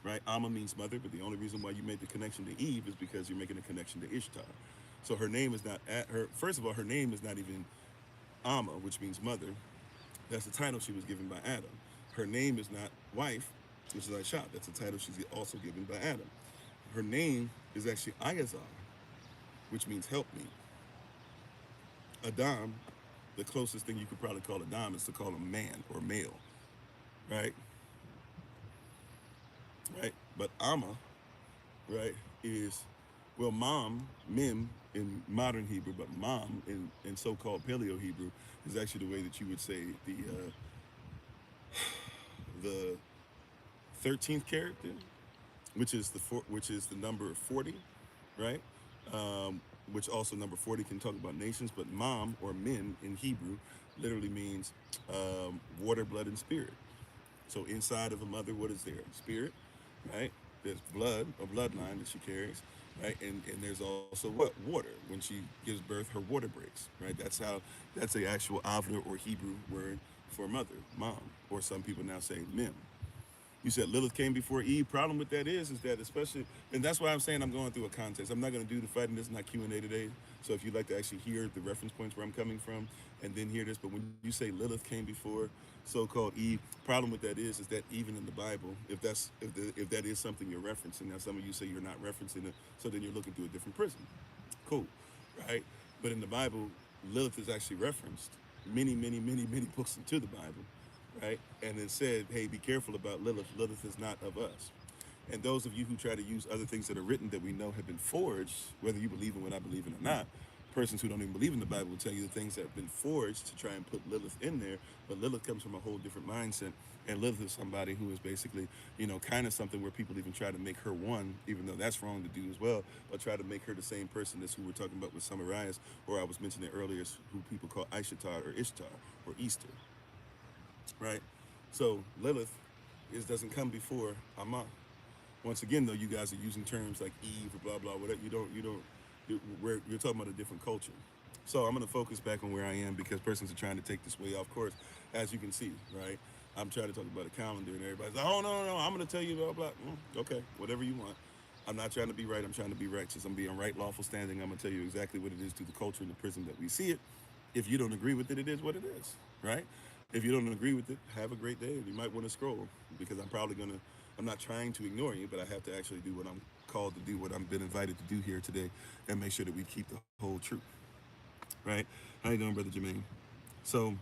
right? Amma means mother, but the only reason why you made the connection to Eve is because you're making a connection to Ishtar. So her name is not her. First of all, her name is not even Amma, which means mother. That's the title she was given by Adam. Her name is not wife, which is Aisha. That's the title she's also given by Adam. Her name is actually Ayazar, which means help me. Adam, the closest thing you could probably call Adam is to call him man or male, right? Right? But Amma, right, is, well, mom, mim in modern Hebrew, but mom in so-called Paleo Hebrew is actually the way that you would say the 13th character, which is the number 40, right? Which also number 40 can talk about nations, but mom or min in Hebrew literally means water, blood, and spirit. So inside of a mother, what is there? Spirit, right? There's blood, a bloodline that she carries, right? And there's also what? Water. When she gives birth, her water breaks, right? That's a actual Avda or Hebrew word for mother, mom, or some people now say mim. You said Lilith came before Eve. Problem with that is that especially, and that's why I'm saying I'm going through a context. I'm not going to do the fighting. This is not Q&A today. So if you'd like to actually hear the reference points where I'm coming from, and then hear this, but when you say Lilith came before so-called Eve, problem with that is that even in the Bible, if that is something you're referencing, now some of you say you're not referencing it, so then you're looking through a different prism. Cool, right? But in the Bible, Lilith is actually referenced many, many, many, many books into the Bible, right? And it said, hey, be careful about Lilith. Lilith is not of us. And those of you who try to use other things that are written that we know have been forged, whether you believe in what I believe in or not, persons who don't even believe in the Bible will tell you the things that have been forged to try and put Lilith in there. But Lilith comes from a whole different mindset. And Lilith is somebody who is basically, kind of something where people even try to make her one, even though that's wrong to do as well, but try to make her the same person as who we're talking about with Samarias, or I was mentioning earlier, who people call Aishatar or Ishtar or Easter, right? So Lilith doesn't come before Amma. Once again, though, you guys are using terms like Eve or blah blah whatever. You're talking about a different culture. So I'm going to focus back on where I am because persons are trying to take this way off course, as you can see, right? I'm trying to talk about a calendar and everybody's like, oh no, I'm going to tell you blah blah. Okay, whatever you want. I'm not trying to be right. I'm trying to be righteous. I'm being right, lawful standing. I'm going to tell you exactly what it is through the culture and the prism that we see it. If you don't agree with it, it is what it is, right? If you don't agree with it, have a great day. You might want to scroll because I'm not trying to ignore you, but I have to actually do what I'm called to do, what I've been invited to do here today, and make sure that we keep the whole truth, right? How you doing, Brother Jermaine? So,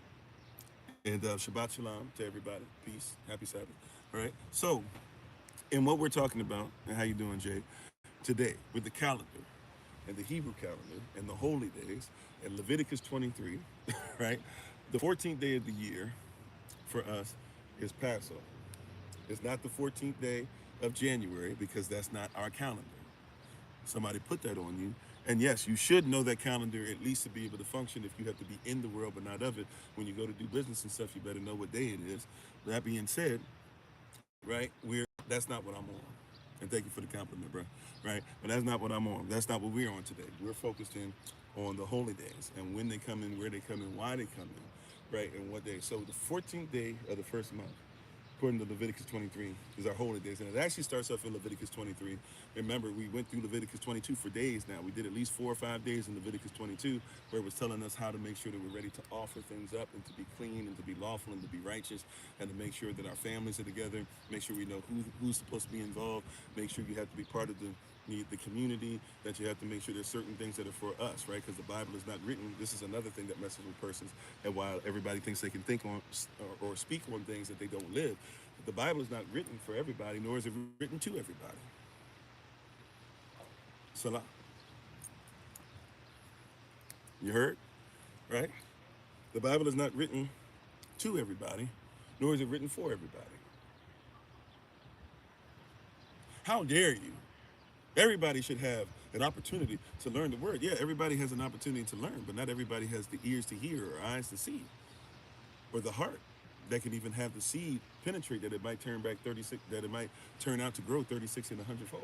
and Shabbat Shalom to everybody. Peace. Happy Sabbath. All right. So, and what we're talking about, and how you doing, Jay, today with the calendar and the Hebrew calendar and the holy days and Leviticus 23, right? The 14th day of the year for us is Passover. It's not the 14th day of January because that's not our calendar. Somebody put that on you. And yes, you should know that calendar at least to be able to function if you have to be in the world but not of it. When you go to do business and stuff, you better know what day it is. That being said, right, that's not what I'm on. And thank you for the compliment, bro. Right? But that's not what I'm on. That's not what we're on today. We're focused in on the holy days and when they come in, where they come in, why they come in, right, and what day. So the 14th day of the first month according to Leviticus 23, is our holy days. And it actually starts off in Leviticus 23. Remember, we went through Leviticus 22 for days now. We did at least 4 or 5 days in Leviticus 22, where it was telling us how to make sure that we're ready to offer things up and to be clean and to be lawful and to be righteous and to make sure that our families are together, make sure we know who's supposed to be involved, make sure you have to be part of the community, that you have to make sure there's certain things that are for us, right? Because the Bible is not written. This is another thing that messes with persons. And while everybody thinks they can think on or speak on things that they don't live, the Bible is not written for everybody, nor is it written to everybody. Salah. You heard? Right? The Bible is not written to everybody, nor is it written for everybody. How dare you? Everybody should have an opportunity to learn the word. Yeah, everybody has an opportunity to learn, but not everybody has the ears to hear or eyes to see, or the heart that can even have the seed penetrate, that it might turn back 36, that it might turn out to grow 36 and 100-fold.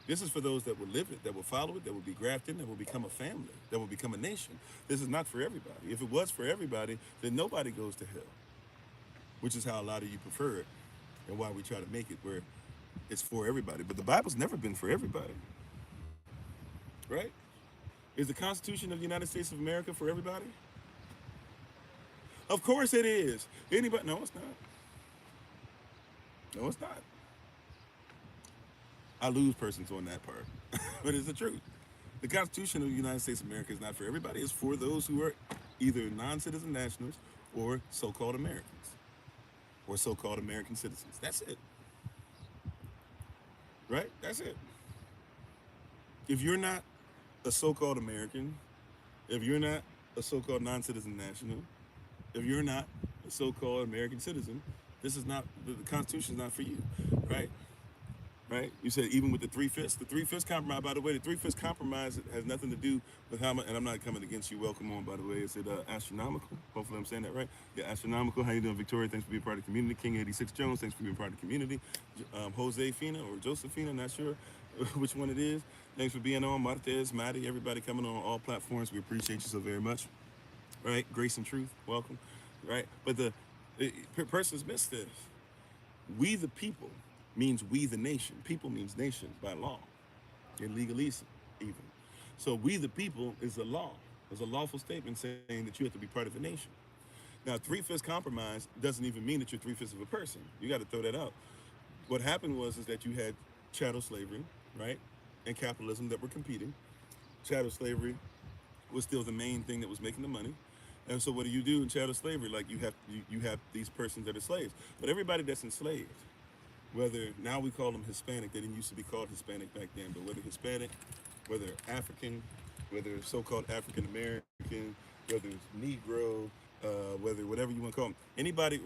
This is for those that will live it, that will follow it, that will be grafted in, that will become a family, that will become a nation. This is not for everybody. If it was for everybody, then nobody goes to hell, which is how a lot of you prefer it and why we try to make it where it's for everybody. But the Bible's never been for everybody, right? Is the Constitution of the United States of America for everybody? Of course it is. Anybody? No, it's not. No, it's not. I lose persons on that part, but it's the truth. The Constitution of the United States of America is not for everybody. It's for those who are either non-citizen nationals or so-called Americans or so-called American citizens. That's it. Right? That's it. If you're not a so-called American, if you're not a so-called non-citizen national, if you're not a so-called American citizen, this is not, the Constitution is not for you, right? Right? You said even with the 3/5 compromise, by the way, the 3/5 compromise has nothing to do with how much, and I'm not coming against you, welcome on, by the way, is it astronomical? Hopefully I'm saying that right. Yeah, astronomical. How you doing, Victoria? Thanks for being part of the community. King 86 Jones, thanks for being part of the community. Jose Fina or Josephina, not sure which one it is. Thanks for being on. Martez, Maddie, everybody coming on all platforms. We appreciate you so very much. Right? Grace and truth, welcome. Right? But persons miss this. We the people means we the nation. People means nation by law, in legalese even. So we the people is a law. It's a lawful statement saying that you have to be part of a nation. Now, 3/5 compromise doesn't even mean that you're 3/5 of a person. You got to throw that out. What happened was that you had chattel slavery, right, and capitalism that were competing. Chattel slavery was still the main thing that was making the money. And so what do you do in chattel slavery? Like you have these persons that are slaves. But everybody that's enslaved, whether now we call them Hispanic, they didn't used to be called Hispanic back then, but whether Hispanic, whether African, whether so-called African American, whether it's Negro, whether whatever you want to call them, anybody,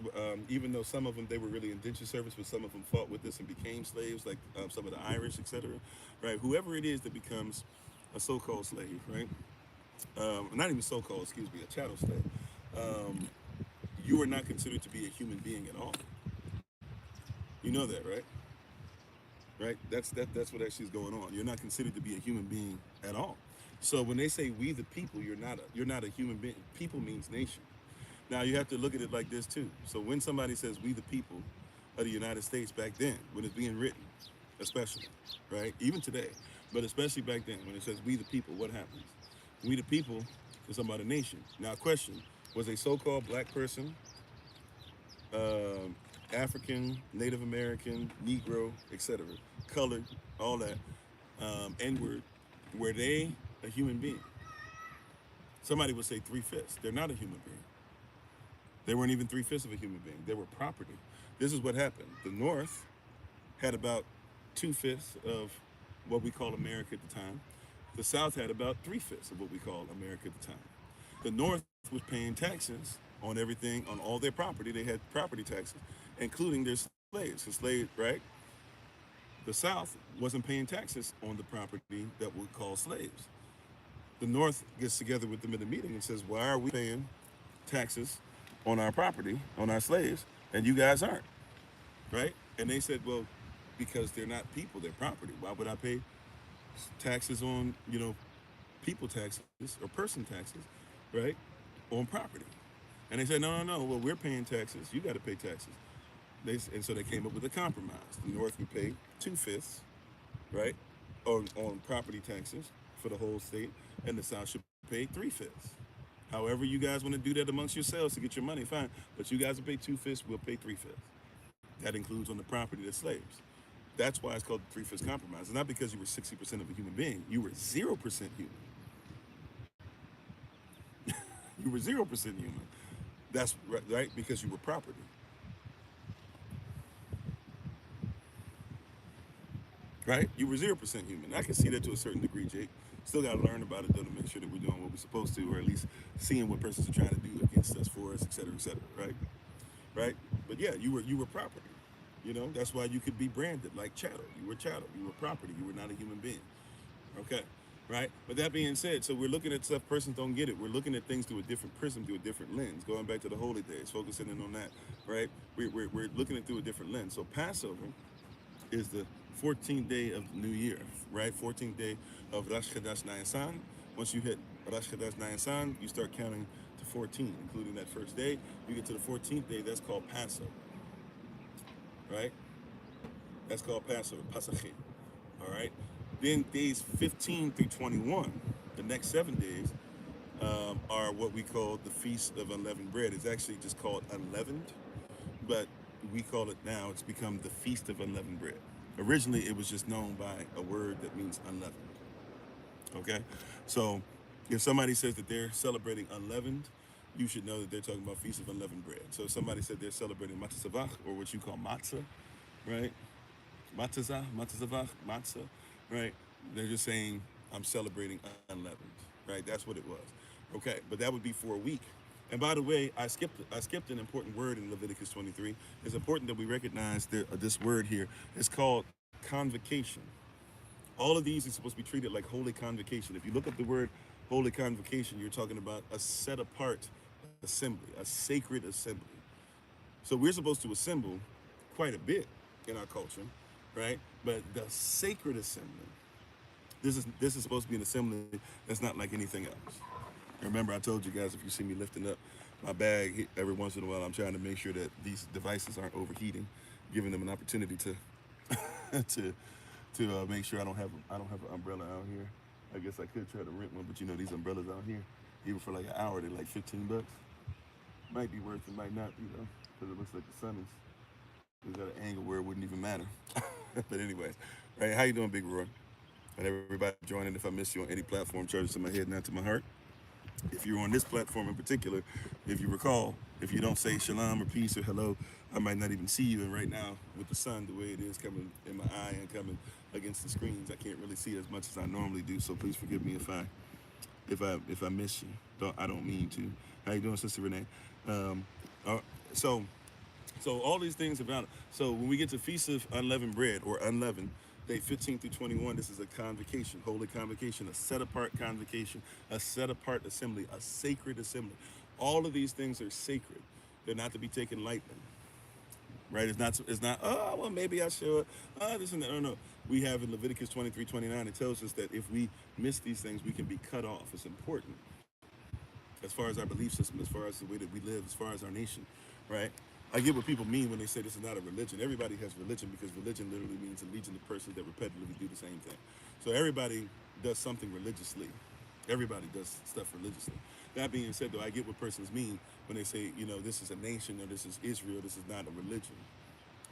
even though some of them, they were really indentured service, but some of them fought with this and became slaves, like some of the Irish, etc. Right? Whoever it is that becomes a so-called slave, right? Not even so-called, excuse me, a chattel slave. You are not considered to be a human being at all. You know that, right? Right? That's what actually is going on. You're not considered to be a human being at all. So when they say we the people, you're not a human being. People means nation. Now you have to look at it like this too. So when somebody says we the people of the United States back then, when it's being written, especially, right? Even today, but especially back then, when it says we the people, what happens? We the people is about a nation. Now question, was a so-called black person, African, Native American, Negro, etc., colored, all that, N-word, were they a human being? Somebody would say 3/5. They're not a human being. They weren't even 3/5 of a human being. They were property. This is what happened. The North had about 2/5 of what we call America at the time. The South had about 3/5 of what we call America at the time. The North was paying taxes on everything, on all their property. They had property taxes, including their slaves. The slave, right? The South wasn't paying taxes on the property that we call slaves. The North gets together with them in a meeting and says, why are we paying taxes on our property, on our slaves, and you guys aren't, right? And they said, well, because they're not people, they're property. Why would I pay taxes on, people taxes or person taxes, right, on property? And they said, no. Well, we're paying taxes. You got to pay taxes. And so they came up with a compromise. The North would pay 2/5, right, on property taxes for the whole state, and the South should pay 3/5. However, you guys want to do that amongst yourselves to get your money, fine. But you guys will pay 2/5. We'll pay 3/5. That includes on the property of slaves. That's why it's called the 3/5 compromise. It's not because you were 60% of a human being. You were 0% human. You were 0% human. That's right, because you were property. Right? You were 0% human. I can see that to a certain degree, Jake. Still got to learn about it though to make sure that we're doing what we're supposed to, or at least seeing what persons are trying to do against us, for us, et cetera, right? Right? But yeah, you were property. That's why you could be branded like chattel. You were chattel. You were property. You were not a human being. Okay, right? But that being said, so we're looking at stuff persons don't get it. We're looking at things through a different prism, through a different lens. Going back to the holy days, focusing in on that, right? We're looking at it through a different lens. So Passover is the 14th day of the new year, right? 14th day of Rosh Chodesh Nisan. Once you hit Rosh Chodesh Nisan, you start counting to 14, including that first day. You get to the 14th day, that's called Passover, right? That's called Passover, Pasachim, all right? Then days 15 through 21, the next 7 days, are what we call the Feast of Unleavened Bread. It's actually just called Unleavened, but we call it now, it's become the Feast of Unleavened Bread. Originally, it was just known by a word that means unleavened, okay? So if somebody says that they're celebrating unleavened, you should know that they're talking about Feast of Unleavened Bread. So if somebody said they're celebrating matzah savach, or what you call matzah, right? Matzah, matzah, right? They're just saying, I'm celebrating unleavened, right? That's what it was. Okay, but that would be for a week. And by the way, I skipped an important word in Leviticus 23. It's important that we recognize this word here. It's called convocation. All of these are supposed to be treated like holy convocation. If you look up the word holy convocation, you're talking about a set apart assembly, a sacred assembly. So we're supposed to assemble quite a bit in our culture, right? But the sacred assembly, this is supposed to be an assembly that's not like anything else. Remember, I told you guys, if you see me lifting up my bag every once in a while, I'm trying to make sure that these devices aren't overheating, giving them an opportunity to to make sure I don't have an umbrella out here. I guess I could try to rent one, but these umbrellas out here, even for like an hour, they're like $15. Might be worth it, might not, because it looks like the sun is at an angle where it wouldn't even matter. But anyways, right? How you doing, Big Roy? And everybody joining. If I miss you on any platform, charges to my head, not to my heart. If you're on this platform in particular, if you recall, if you don't say shalom or peace or hello, I might not even see you. And right now, with the sun the way it is coming in my eye and coming against the screens, I can't really see it as much as I normally do. So please forgive me if I miss you. I don't mean to. How you doing, Sister Renee? So all these things about it. So when we get to Feast of Unleavened Bread, or unleavened, day 15 through 21, this is a convocation, holy convocation, a set-apart convocation, a set-apart assembly, a sacred assembly. All of these things are sacred. They're not to be taken lightly, right? It's not, oh, well, maybe I should. This and that. No. We have in Leviticus 23:29, it tells us that if we miss these things, we can be cut off. It's important as far as our belief system, as far as the way that we live, as far as our nation, right? I get what people mean when they say this is not a religion. Everybody has religion, because religion literally means a legion of persons that repetitively do the same thing. So everybody does something religiously. Everybody does stuff religiously. That being said, though, I get what persons mean when they say, this is a nation, or this is Israel, this is not a religion,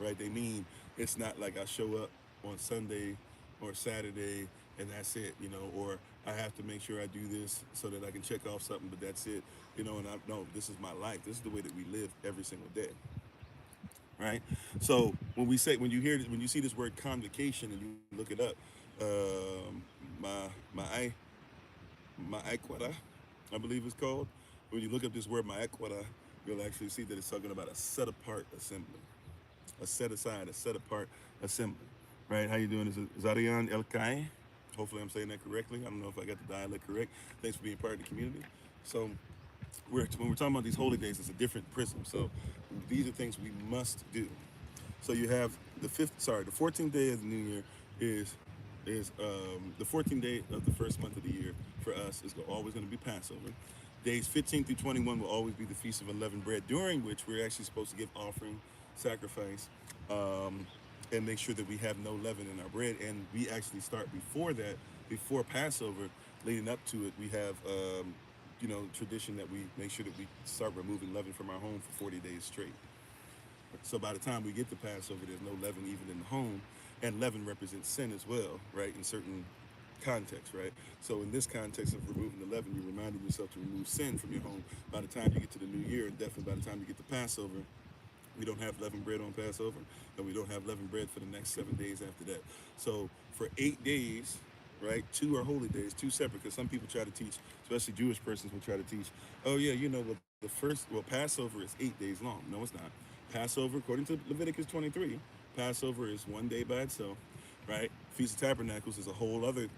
right? They mean it's not like I show up on Sunday or Saturday and that's it, or I have to make sure I do this so that I can check off something, but that's it, and no, this is my life. This is the way that we live every single day, right? So when you see this word convocation and you look it up, ma'akwara, I believe it's called. When you look up this word ma'akwara, you'll actually see that it's talking about a set-apart assembly, a set-aside, a set-apart assembly, right? How you doing? Is it Zarian El Kai? Hopefully I'm saying that correctly. I don't know if I got the dialect correct. Thanks for being part of the community. So when we're talking about these holy days, it's a different prism. So these are things we must do. So you have the 14th day of the new year is the 14th day of the first month of the year for us is always going to be Passover. Days 15 through 21 will always be the Feast of Unleavened Bread, during which we're actually supposed to give offering, sacrifice, and make sure that we have no leaven in our bread. And we actually start before that, before Passover, leading up to it. We have, tradition that we make sure that we start removing leaven from our home for 40 days straight. So by the time we get to Passover, there's no leaven even in the home, and leaven represents sin as well, right? In certain context, right? So in this context of removing the leaven, you're reminding yourself to remove sin from your home. By the time you get to the new year, and definitely by the time you get to Passover, we don't have leavened bread on Passover, and we don't have leavened bread for the next 7 days after that. So for 8 days, right, 2 are holy days, 2 separate, because some people try to teach, especially Jewish persons will try to teach, oh yeah, Passover is 8 days long. No, it's not. Passover, according to Leviticus 23, Passover is 1 day by itself, right? Feast of Tabernacles is a whole other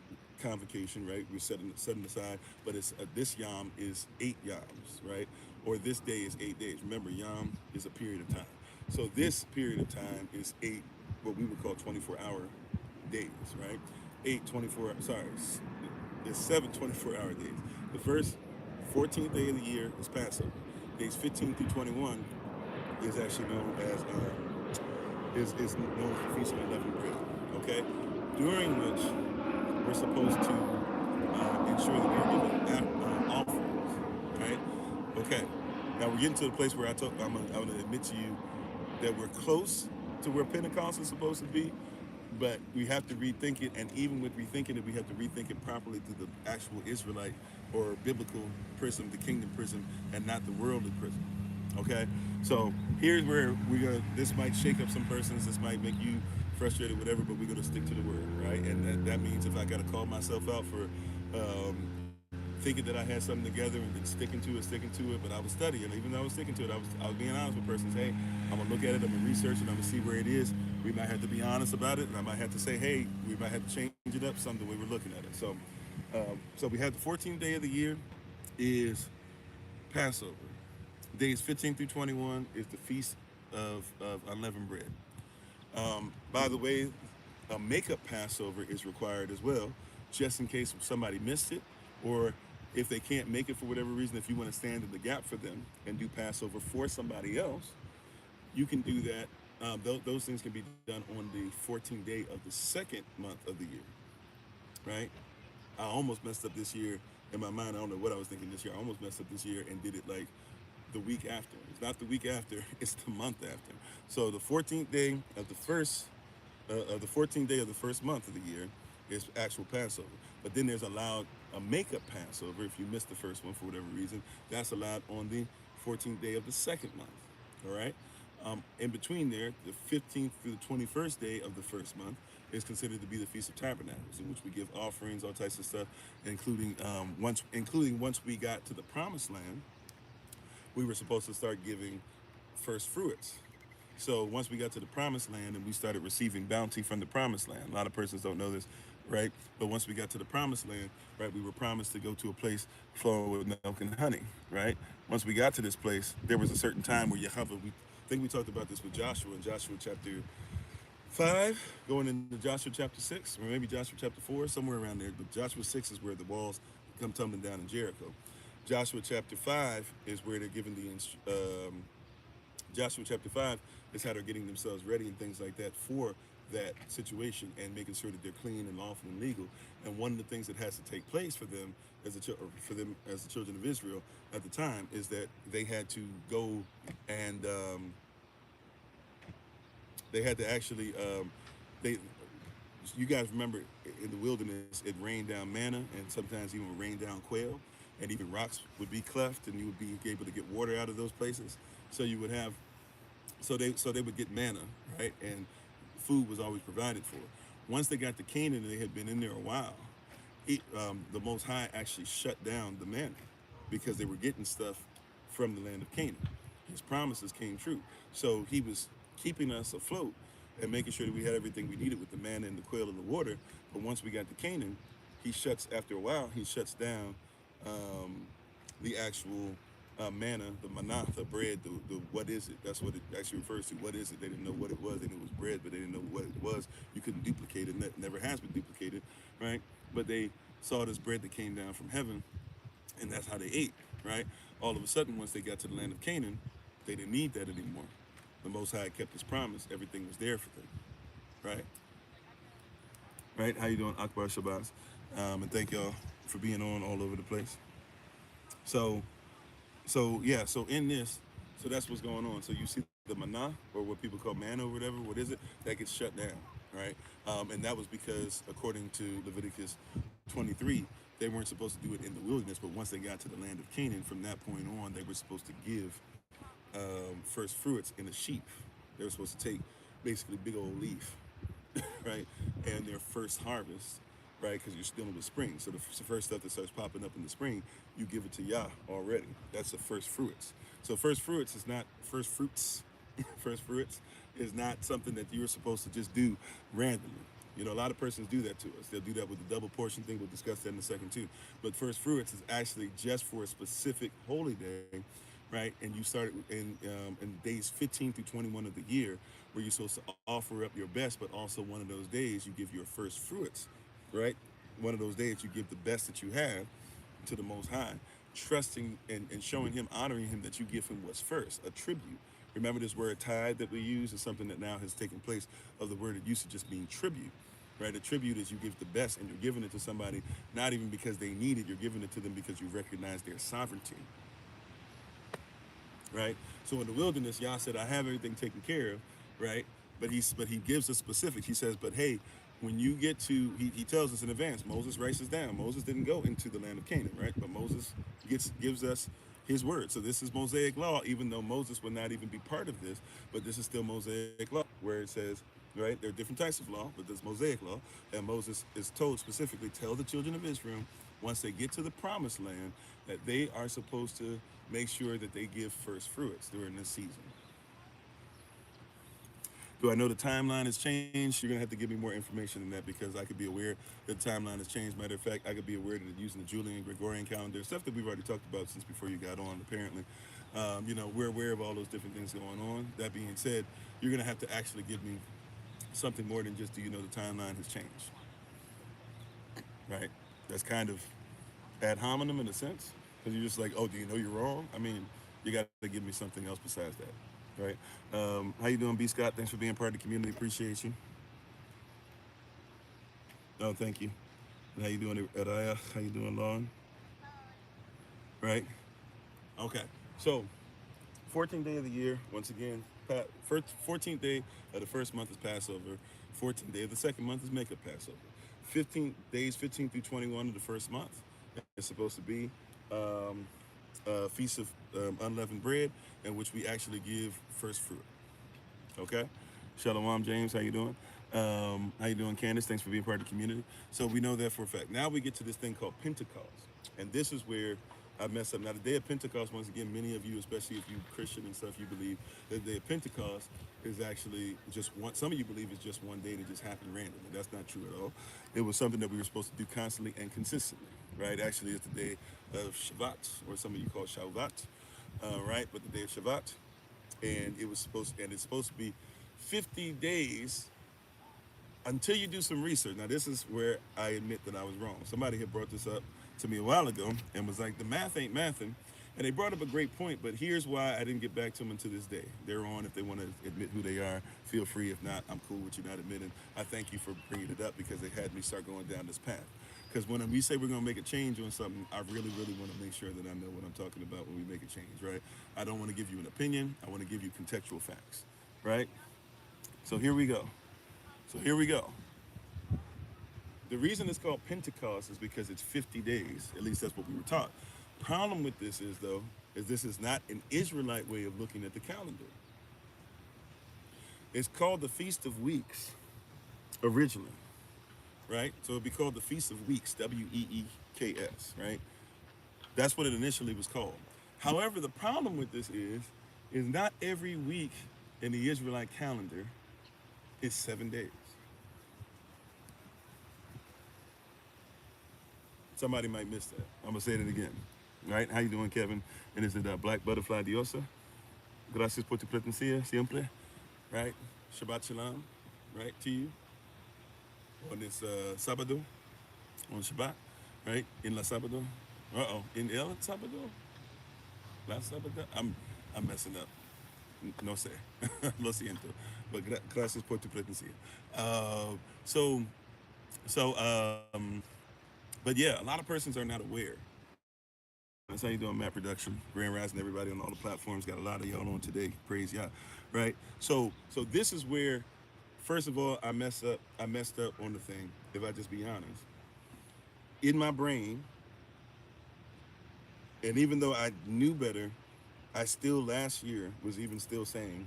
convocation, right? We're setting aside, but it's this yom is 8 yams, right? Or this day is 8 days. Remember, yom is a period of time. So this period of time is 8, what we would call 24-hour days, right? 7 24-hour days. The first 14th day of the year is Passover. Days 15 through 21 is actually known as is known as the Feast of Unleavened Bread. Okay, during which we're supposed to ensure that we're giving offerings. Right? Okay. Now we're getting to the place where I'm going to admit to you that we're close to where Pentecost is supposed to be, but we have to rethink it. And even with rethinking it, we have to rethink it properly through the actual Israelite or biblical prism, the kingdom prism, and not the worldly prism. Okay, so here's where this might shake up some persons, this might make you frustrated, whatever, but we're gonna stick to the word, right? And that means if I gotta call myself out for thinking that I had something together and then sticking to it, but I was studying, even though I was sticking to it, I was being honest with persons. Hey, I'm gonna look at it, I'm gonna research it, I'm gonna see where it is. We might have to be honest about it, and I might have to say, hey, we might have to change it up some the way we're looking at it. So we have the 14th day of the year is Passover. Days 15 through 21 is the Feast of Unleavened Bread. By the way, a makeup Passover is required as well, just in case somebody missed it, or if they can't make it for whatever reason, if you want to stand in the gap for them and do Passover for somebody else, you can do that. Those things can be done on the 14th day of the second month of the year, right? I almost messed up this year. In my mind, I don't know what I was thinking this year. I almost messed up this year and did it like the week after. It's not the week after, it's the month after. So the 14th day of the first month of the year is actual Passover. But then there's allowed a makeup Passover if you missed the first one for whatever reason. That's allowed on the 14th day of the second month. All right. In between there, the 15th through the 21st day of the first month is considered to be the Feast of Tabernacles, in which we give offerings, all types of stuff, including once we got to the Promised Land, we were supposed to start giving first fruits. So once we got to the Promised Land and we started receiving bounty from the Promised Land, a lot of persons don't know this, right? But once we got to the Promised Land, right, we were promised to go to a place flowing with milk and honey, right? Once we got to this place, there was a certain time where Yahweh, I think we talked about this with Joshua in Joshua chapter 5, going into Joshua chapter 6, or maybe Joshua chapter 4, somewhere around there. But Joshua 6 is where the walls come tumbling down in Jericho. Joshua chapter 5 is where they're giving Joshua chapter 5 is how they're getting themselves ready and things like that for that situation and making sure that they're clean and lawful and legal. And one of the things that has to take place for them as the children of Israel at the time is that they had to go and they had to actually you guys remember in the wilderness it rained down manna and sometimes even rained down quail, and even rocks would be cleft and you would be able to get water out of those places. So you would have they would get manna, right? And food was always provided for. Once they got to Canaan and they had been in there a while, the Most High actually shut down the manna because they were getting stuff from the land of Canaan. His promises came true. So he was keeping us afloat and making sure that we had everything we needed with the manna and the quail and the water. But once we got to Canaan, after a while, he shuts down the actual manna, the manna, the bread, the what is it? That's what it actually refers to. What is it? They didn't know what it was. They knew it was bread, but they didn't know what it was. You couldn't duplicate it. It never has been duplicated, right? But they saw this bread that came down from heaven, and that's how they ate. right? All of a sudden, once they got to the land of Canaan, they didn't need that anymore. The Most High kept His promise. Everything was there for them, right? Right? How you doing, Akbar Shabazz? And thank y'all for being on all over the place. So, yeah. So in this, so that's what's going on. So you see the manna, or what people call manna or whatever. What is it? That gets shut down, right? And that was because, according to Leviticus 23, they weren't supposed to do it in the wilderness. But once they got to the land of Canaan, from that point on, they were supposed to give first fruits in a sheaf. They were supposed to take basically big old leaf, right, and their first harvest, right, because you're still in the spring. So the first stuff that starts popping up in the spring, you give it to Yah already. That's the first fruits. So first fruits is not first fruits. First fruits is not something that you're supposed to just do randomly. You know, a lot of persons do that to us. They'll do that with the double portion thing. We'll discuss that in a second too. But first fruits is actually just for a specific holy day, right? And you start in days 15 through 21 of the year, where you're supposed to offer up your best, but also one of those days you give your first fruits, right? One of those days you give the best that you have to the Most High, trusting and showing Him, honoring Him, that you give Him what's first, a tribute. Remember, this word tithe that we use is something that now has taken place of the word that used to just mean tribute, right? A tribute is you give the best, and you're giving it to somebody not even because they need it, you're giving it to them because you recognize their sovereignty, right? So in the wilderness, Yah said, I have everything taken care of, right? But he gives us specifics. He says, but hey, when you get to, he tells us in advance. Moses writes this down. Moses didn't go into the land of Canaan, right? But Moses gives us his word. So this is Mosaic law, even though Moses would not even be part of this, but this is still Mosaic law, where it says, right, there are different types of law, but there's Mosaic law, and Moses is told specifically, tell the children of Israel, once they get to the promised land, that they are supposed to make sure that they give first fruits during this season. Do I know the timeline has changed? You're going to have to give me more information than that, because I could be aware that the timeline has changed. Matter of fact, I could be aware that it's using the Julian Gregorian calendar, stuff that we've already talked about since before you got on, apparently. You know, we're aware of all those different things going on. That being said, you're going to have to actually give me something more than just, do you know the timeline has changed? Right? That's kind of ad hominem in a sense, because you're just like, oh, do you know you're wrong? I mean, you got to give me something else besides that, right? How you doing, B. Scott? Thanks for being part of the community. Appreciate you. Oh, thank you. And how you doing, Araya? How you doing, Lon? Right? Okay. So, 14th day of the year, once again, 14th day of the first month is Passover. 14th day of the second month is Makeup Passover. 15 days, 15 through 21 of the first month, it's supposed to be Feast of Unleavened Bread, in which we actually give first fruit. Okay? Shalom, James. How you doing? How you doing, Candace? Thanks for being part of the community. So we know that for a fact. Now we get to this thing called Pentecost. And this is where I mess up. Now, the day of Pentecost, once again, many of you, especially if you're Christian and stuff, you believe that the day of Pentecost is actually just one. Some of you believe it's just one day that just happened randomly. That's not true at all. It was something that we were supposed to do constantly and consistently, right? Actually, it's the day of Shabbat, or some of you call it Shavuot, right? But the day of Shabbat, and it's supposed to be 50 days until you do some research. Now, this is where I admit that I was wrong. Somebody had brought this up to me a while ago and was like, the math ain't mathing. And they brought up a great point, but here's why I didn't get back to them until this day. They're on. If they want to admit who they are, feel free. If not, I'm cool with you not admitting. I thank you for bringing it up, because it had me start going down this path. Because when we say we're going to make a change on something, I really, really want to make sure that I know what I'm talking about when we make a change, right? I don't want to give you an opinion. I want to give you contextual facts, right? So here we go. The reason it's called Pentecost is because it's 50 days. At least that's what we were taught. Problem with this is, though, is this is not an Israelite way of looking at the calendar. It's called the Feast of Weeks originally, right? So it'd be called the Feast of Weeks, Weeks, right? That's what it initially was called. However, the problem with this is not every week in the Israelite calendar is 7 days. Somebody might miss that. I'm gonna say it again, right? How you doing, Kevin? And is it Black Butterfly Diosa? Gracias por tu presencia siempre, right? Shabbat Shalom, right, to you on this on Shabbat, right? In La Sabado, in El Sabado, Last Sabbath? I'm messing up. No sé. Lo siento. But gracias por tu presencia. Uh, so, so, but yeah, a lot of persons are not aware. That's how you doing, Matt Production, Grand Rising, everybody on all the platforms. Got a lot of y'all on today. Praise y'all, right? So this is where, first of all, I messed up. I messed up on the thing. If I just be honest, in my brain, and even though I knew better, I still last year was even still saying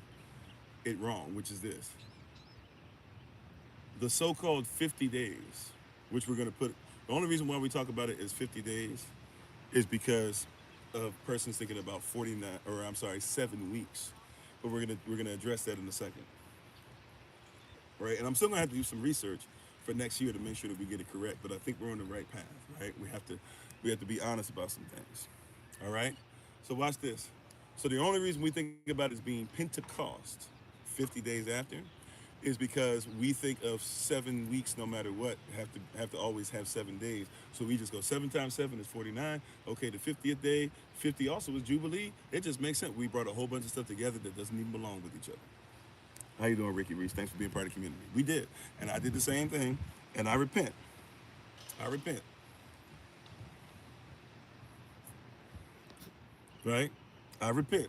it wrong, which is this: the so-called 50 days, which we're gonna put. The only reason why we talk about it as 50 days is because of persons thinking about 49, or I'm sorry, 7 weeks. But we're gonna address that in a second, right? And I'm still gonna have to do some research for next year to make sure that we get it correct. But I think we're on the right path, right? We have to be honest about some things. All right. So watch this. So the only reason we think about it as being Pentecost, 50 days after, is because we think of 7 weeks no matter what have to always have 7 days. So we just go 7 times 7 is 49. Okay, the 50th day, 50 also is Jubilee. It just makes sense. We brought a whole bunch of stuff together that doesn't even belong with each other. How you doing, Ricky Reese? Thanks for being part of the community. We did, and I did the same thing, and I repent. I repent. Right? I repent.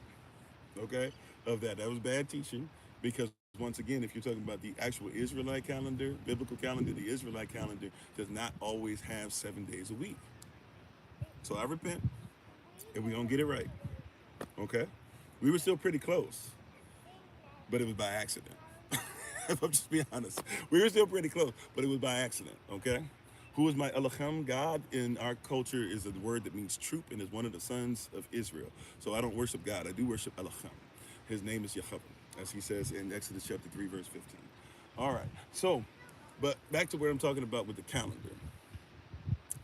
Okay, of that. That was bad teaching because once again, if you're talking about the actual Israelite calendar, biblical calendar, the Israelite calendar does not always have 7 days a week. So I repent, and we're gonna get it right. Okay, we were still pretty close, but it was by accident. If I'm just being honest, we were still pretty close, but it was by accident. Okay. Who is my Elohim? God in our culture is a word that means troop and is one of the sons of Israel. So I don't worship God. I do worship Elohim. His name is Yahweh, as he says in Exodus chapter 3, verse 15. All right. So, but back to what I'm talking about with the calendar,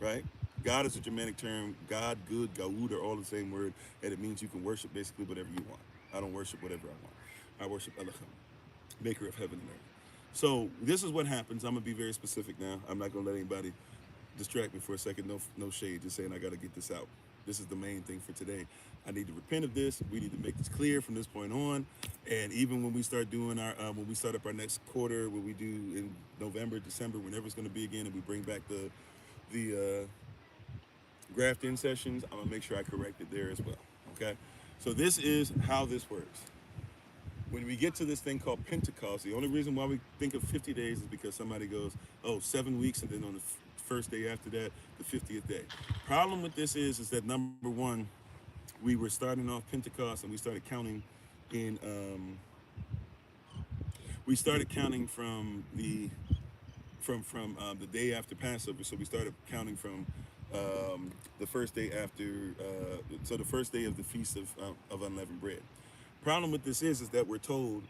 right? God is a Germanic term. God, good, Gaud are all the same word, and it means you can worship basically whatever you want. I don't worship whatever I want. I worship Elohim, maker of heaven and earth. So this is what happens. I'm gonna be very specific now. I'm not gonna let anybody distract me for a second. No shade. Just saying I got to get this out. This is the main thing for today. I need to repent of this. We need to make this clear from this point on. And even when we start doing when we start up our next quarter, what we do in November, December, whenever it's going to be again, and we bring back the graft in sessions, I'm gonna make sure I correct it there as well. Okay. So this is how this works. When we get to this thing called Pentecost, the only reason why we think of 50 days is because somebody goes, oh, 7 weeks, and then on the first day after that, the 50th day. Problem with this is that number one, we were starting off Pentecost and we started counting in, we started counting from the day after Passover. So we started counting from the first day after, so the first day of the Feast of Unleavened Bread. Problem with this is that we're told,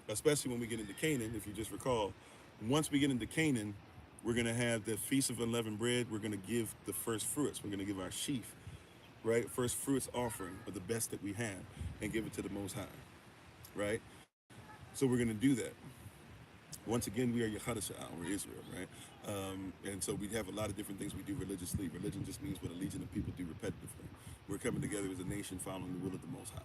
especially when we get into Canaan, if you just recall, once we get into Canaan, we're going to have the Feast of Unleavened Bread. We're going to give the first fruits. We're going to give our sheaf, right? First fruits offering of the best that we have and give it to the Most High, right? So we're going to do that. Once again, we are Yehadashah, we're Israel, right? And so we have a lot of different things we do religiously. Religion just means what a legion of people do repetitively. We're coming together as a nation following the will of the Most High.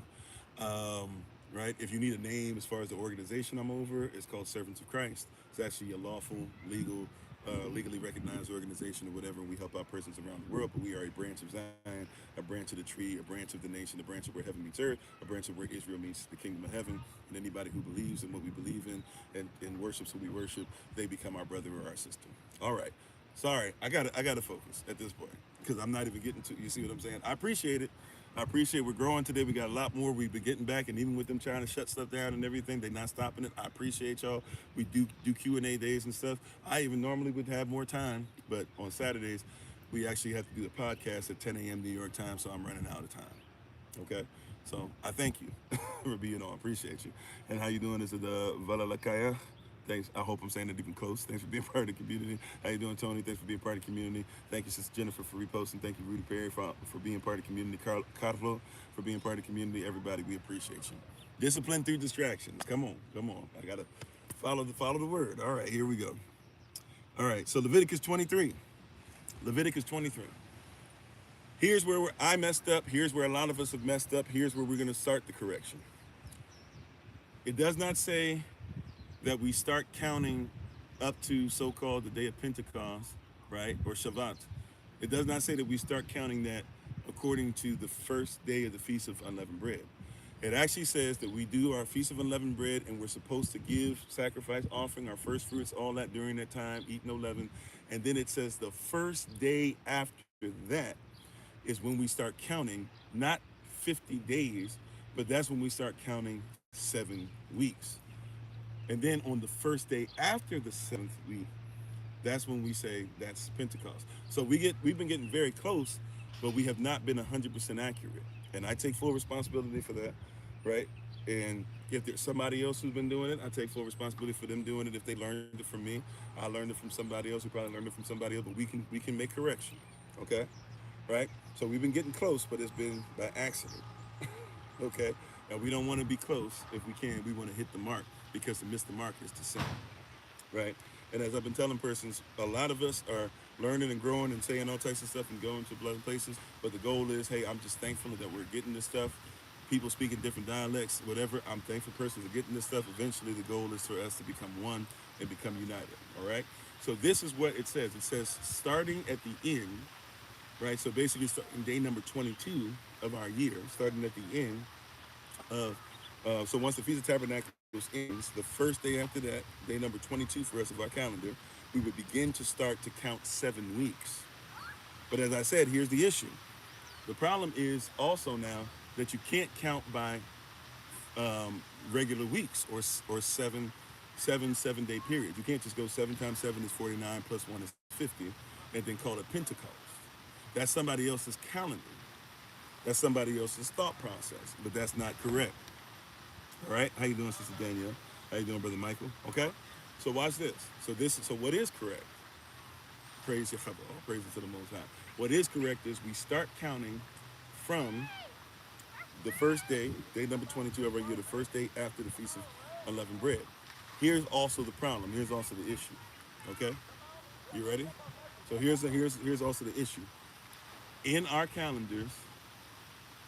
Right? If you need a name as far as the organization I'm over, it's called Servants of Christ. It's actually a lawful, legal, legally recognized organization or whatever. We help out persons around the world, but we are a branch of Zion, a branch of the tree, a branch of the nation, a branch of where heaven meets earth, a branch of where Israel meets the kingdom of heaven. And anybody who believes in what we believe in and worships who we worship, they become our brother or our sister. All right. Sorry, I gotta focus at this point because I'm not even getting to. You see what I'm saying? I appreciate it. I appreciate we're growing today. We got a lot more. We've been getting back, and even with them trying to shut stuff down and everything, they're not stopping it. I appreciate y'all. We do Q&A days and stuff. I even normally would have more time, but on Saturdays, we actually have to do the podcast at 10 a.m. New York time, so I'm running out of time. Okay, so I thank you for being on. Appreciate you. And how you doing? Is it Valalakaya? Thanks. I hope I'm saying it even close. Thanks for being part of the community. How you doing, Tony? Thanks for being part of the community. Thank you, Sister Jennifer, for reposting. Thank you, Rudy Perry, for being part of the community. Carlo, for being part of the community. Everybody, we appreciate you. Discipline through distractions. Come on. I gotta follow the word. All right, here we go. All right, so Leviticus 23. Leviticus 23. Here's where I messed up. Here's where a lot of us have messed up. Here's where we're going to start the correction. It does not say that we start counting up to so-called the day of Pentecost, right, or Shabbat. It does not say that we start counting that according to the first day of the Feast of Unleavened Bread. It actually says that we do our Feast of Unleavened Bread, and we're supposed to give sacrifice, offering, our first fruits, all that during that time, eat no leaven. And then it says the first day after that is when we start counting, not 50 days, but that's when we start counting 7 weeks. And then on the first day after the seventh week, that's when we say that's Pentecost. So we've been getting very close, but we have not been 100% accurate. And I take full responsibility for that, right? And if there's somebody else who's been doing it, I take full responsibility for them doing it. If they learned it from me, I learned it from somebody else who probably learned it from somebody else. But we can make correction, okay? Right? So we've been getting close, but it's been by accident. Okay? And we don't want to be close if we can. We want to hit the mark because to miss the mark is to sin, right? And as I've been telling persons, a lot of us are learning and growing and saying all types of stuff and going to pleasant places. But the goal is, hey, I'm just thankful that we're getting this stuff. People speaking different dialects, whatever. I'm thankful persons are getting this stuff. Eventually, the goal is for us to become one and become united, all right? So this is what it says. It says starting at the end, right? So basically, starting day number 22 of our year, starting at the end of, so once the Feast of Tabernacles ends, the first day after that, day number 22 for us of our calendar, we would begin to start to count 7 weeks. But as I said, here's the issue. The problem is also now that you can't count by regular weeks or 7 day periods. You can't just go 7 times 7 is 49 plus 1 is 50 and then call it Pentecost. That's somebody else's calendar. That's somebody else's thought process, but that's not correct. All right, how you doing, Sister Danielle? How you doing, Brother Michael? Okay, so watch this. So what is correct? Praise Yahweh, praise to the Most High. What is correct is we start counting from the first day, day number 22 of our year, the first day after the Feast of Unleavened Bread. Here's also the problem. Here's also the issue. Okay, you ready? So here's also the issue. In our calendars,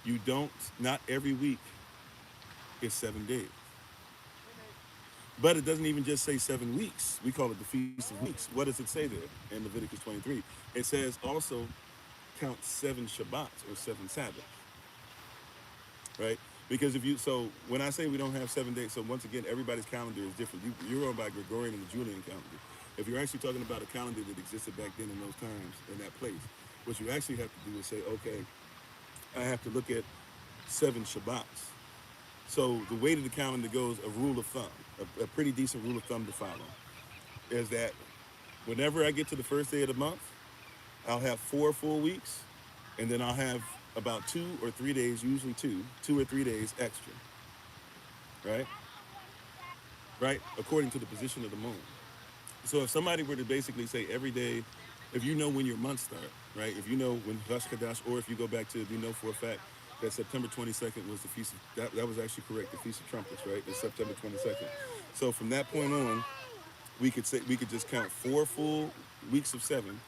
you don't, not every week is 7 days. But it doesn't even just say 7 weeks. We call it the Feast of Weeks. What does it say there in Leviticus 23? It says also count 7 Shabbats or 7 Sabbaths, right? Because so when I say we don't have 7 days, so once again, everybody's calendar is different. You're on by Gregorian and the Julian calendar. If you're actually talking about a calendar that existed back then in those times, in that place, what you actually have to do is say, okay, I have to look at 7 Shabbats. So the way that the calendar goes, a rule of thumb, a pretty decent rule of thumb to follow, is that whenever I get to the first day of the month, I'll have 4 full weeks, and then I'll have about 2 or 3 days, usually 2 or 3 days extra, right? Right, according to the position of the moon. So if somebody were to basically say every day, if you know when your months start, right? If you know when Rosh Chodesh, or if you go back to, if you know for a fact that September 22nd was the Feast of, that was actually correct, the Feast of Trumpets, right? It's September 22nd. So from that point on, we could just count 4 full weeks of 7,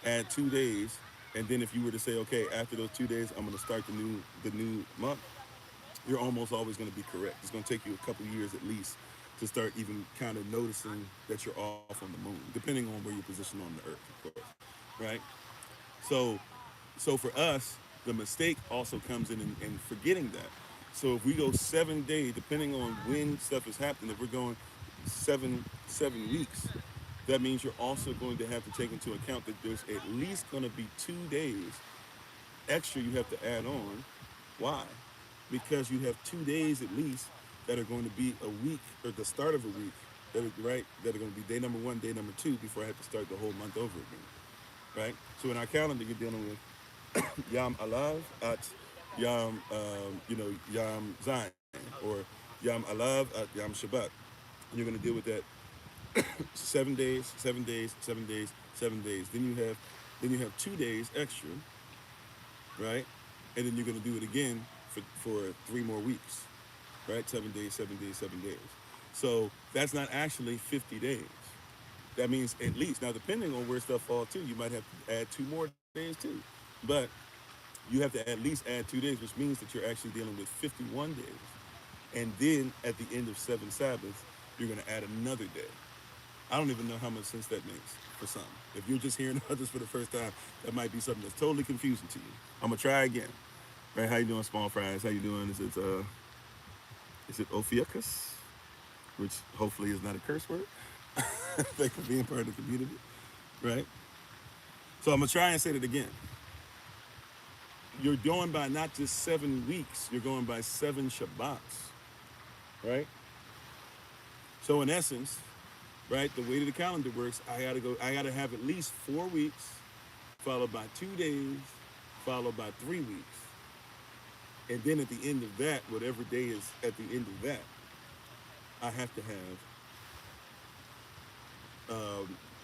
add 2 days, and then if you were to say, okay, after those 2 days, I'm going to start the new month, you're almost always going to be correct. It's going to take you a couple years at least to start even kind of noticing that you're off on the moon, depending on where you're positioned on the earth, of course, right? So for us, the mistake also comes in forgetting that. So if we go 7 days, depending on when stuff is happening, if we're going seven weeks, that means you're also going to have to take into account that there's at least going to be 2 days extra you have to add on. Why? Because you have 2 days at least that are going to be a week, or the start of a week, that are going to be day number 1, day number 2, before I have to start the whole month over again, right? So in our calendar, you're dealing with Yom Alav at Yom Zion, or Yom Alav at Yom Shabbat. You're going to deal with that 7 days, 7 days, 7 days, 7 days. Then you have 2 days extra, right? And then you're going to do it again for 3 more weeks, right? 7 days, 7 days, 7 days. So that's not actually 50 days. That means at least, now depending on where stuff falls too, you might have to add 2 more days too. But you have to at least add 2 days, which means that you're actually dealing with 51 days. And then at the end of 7 Sabbaths, you're going to add another day. I don't even know how much sense that makes for some. If you're just hearing about this for the first time, that might be something that's totally confusing to you. I'm going to try again. Right, how you doing, Small Fries? How you doing? Is it Ophiuchus? Which hopefully is not a curse word. Thank you for being part of the community. Right? So I'm going to try and say it again. You're going by not just 7 weeks, you're going by 7 Shabbats. Right? So in essence, right, the way that the calendar works, I gotta have at least 4 weeks, followed by 2 days, followed by 3 weeks. And then at the end of that, whatever day is at the end of that, I have to have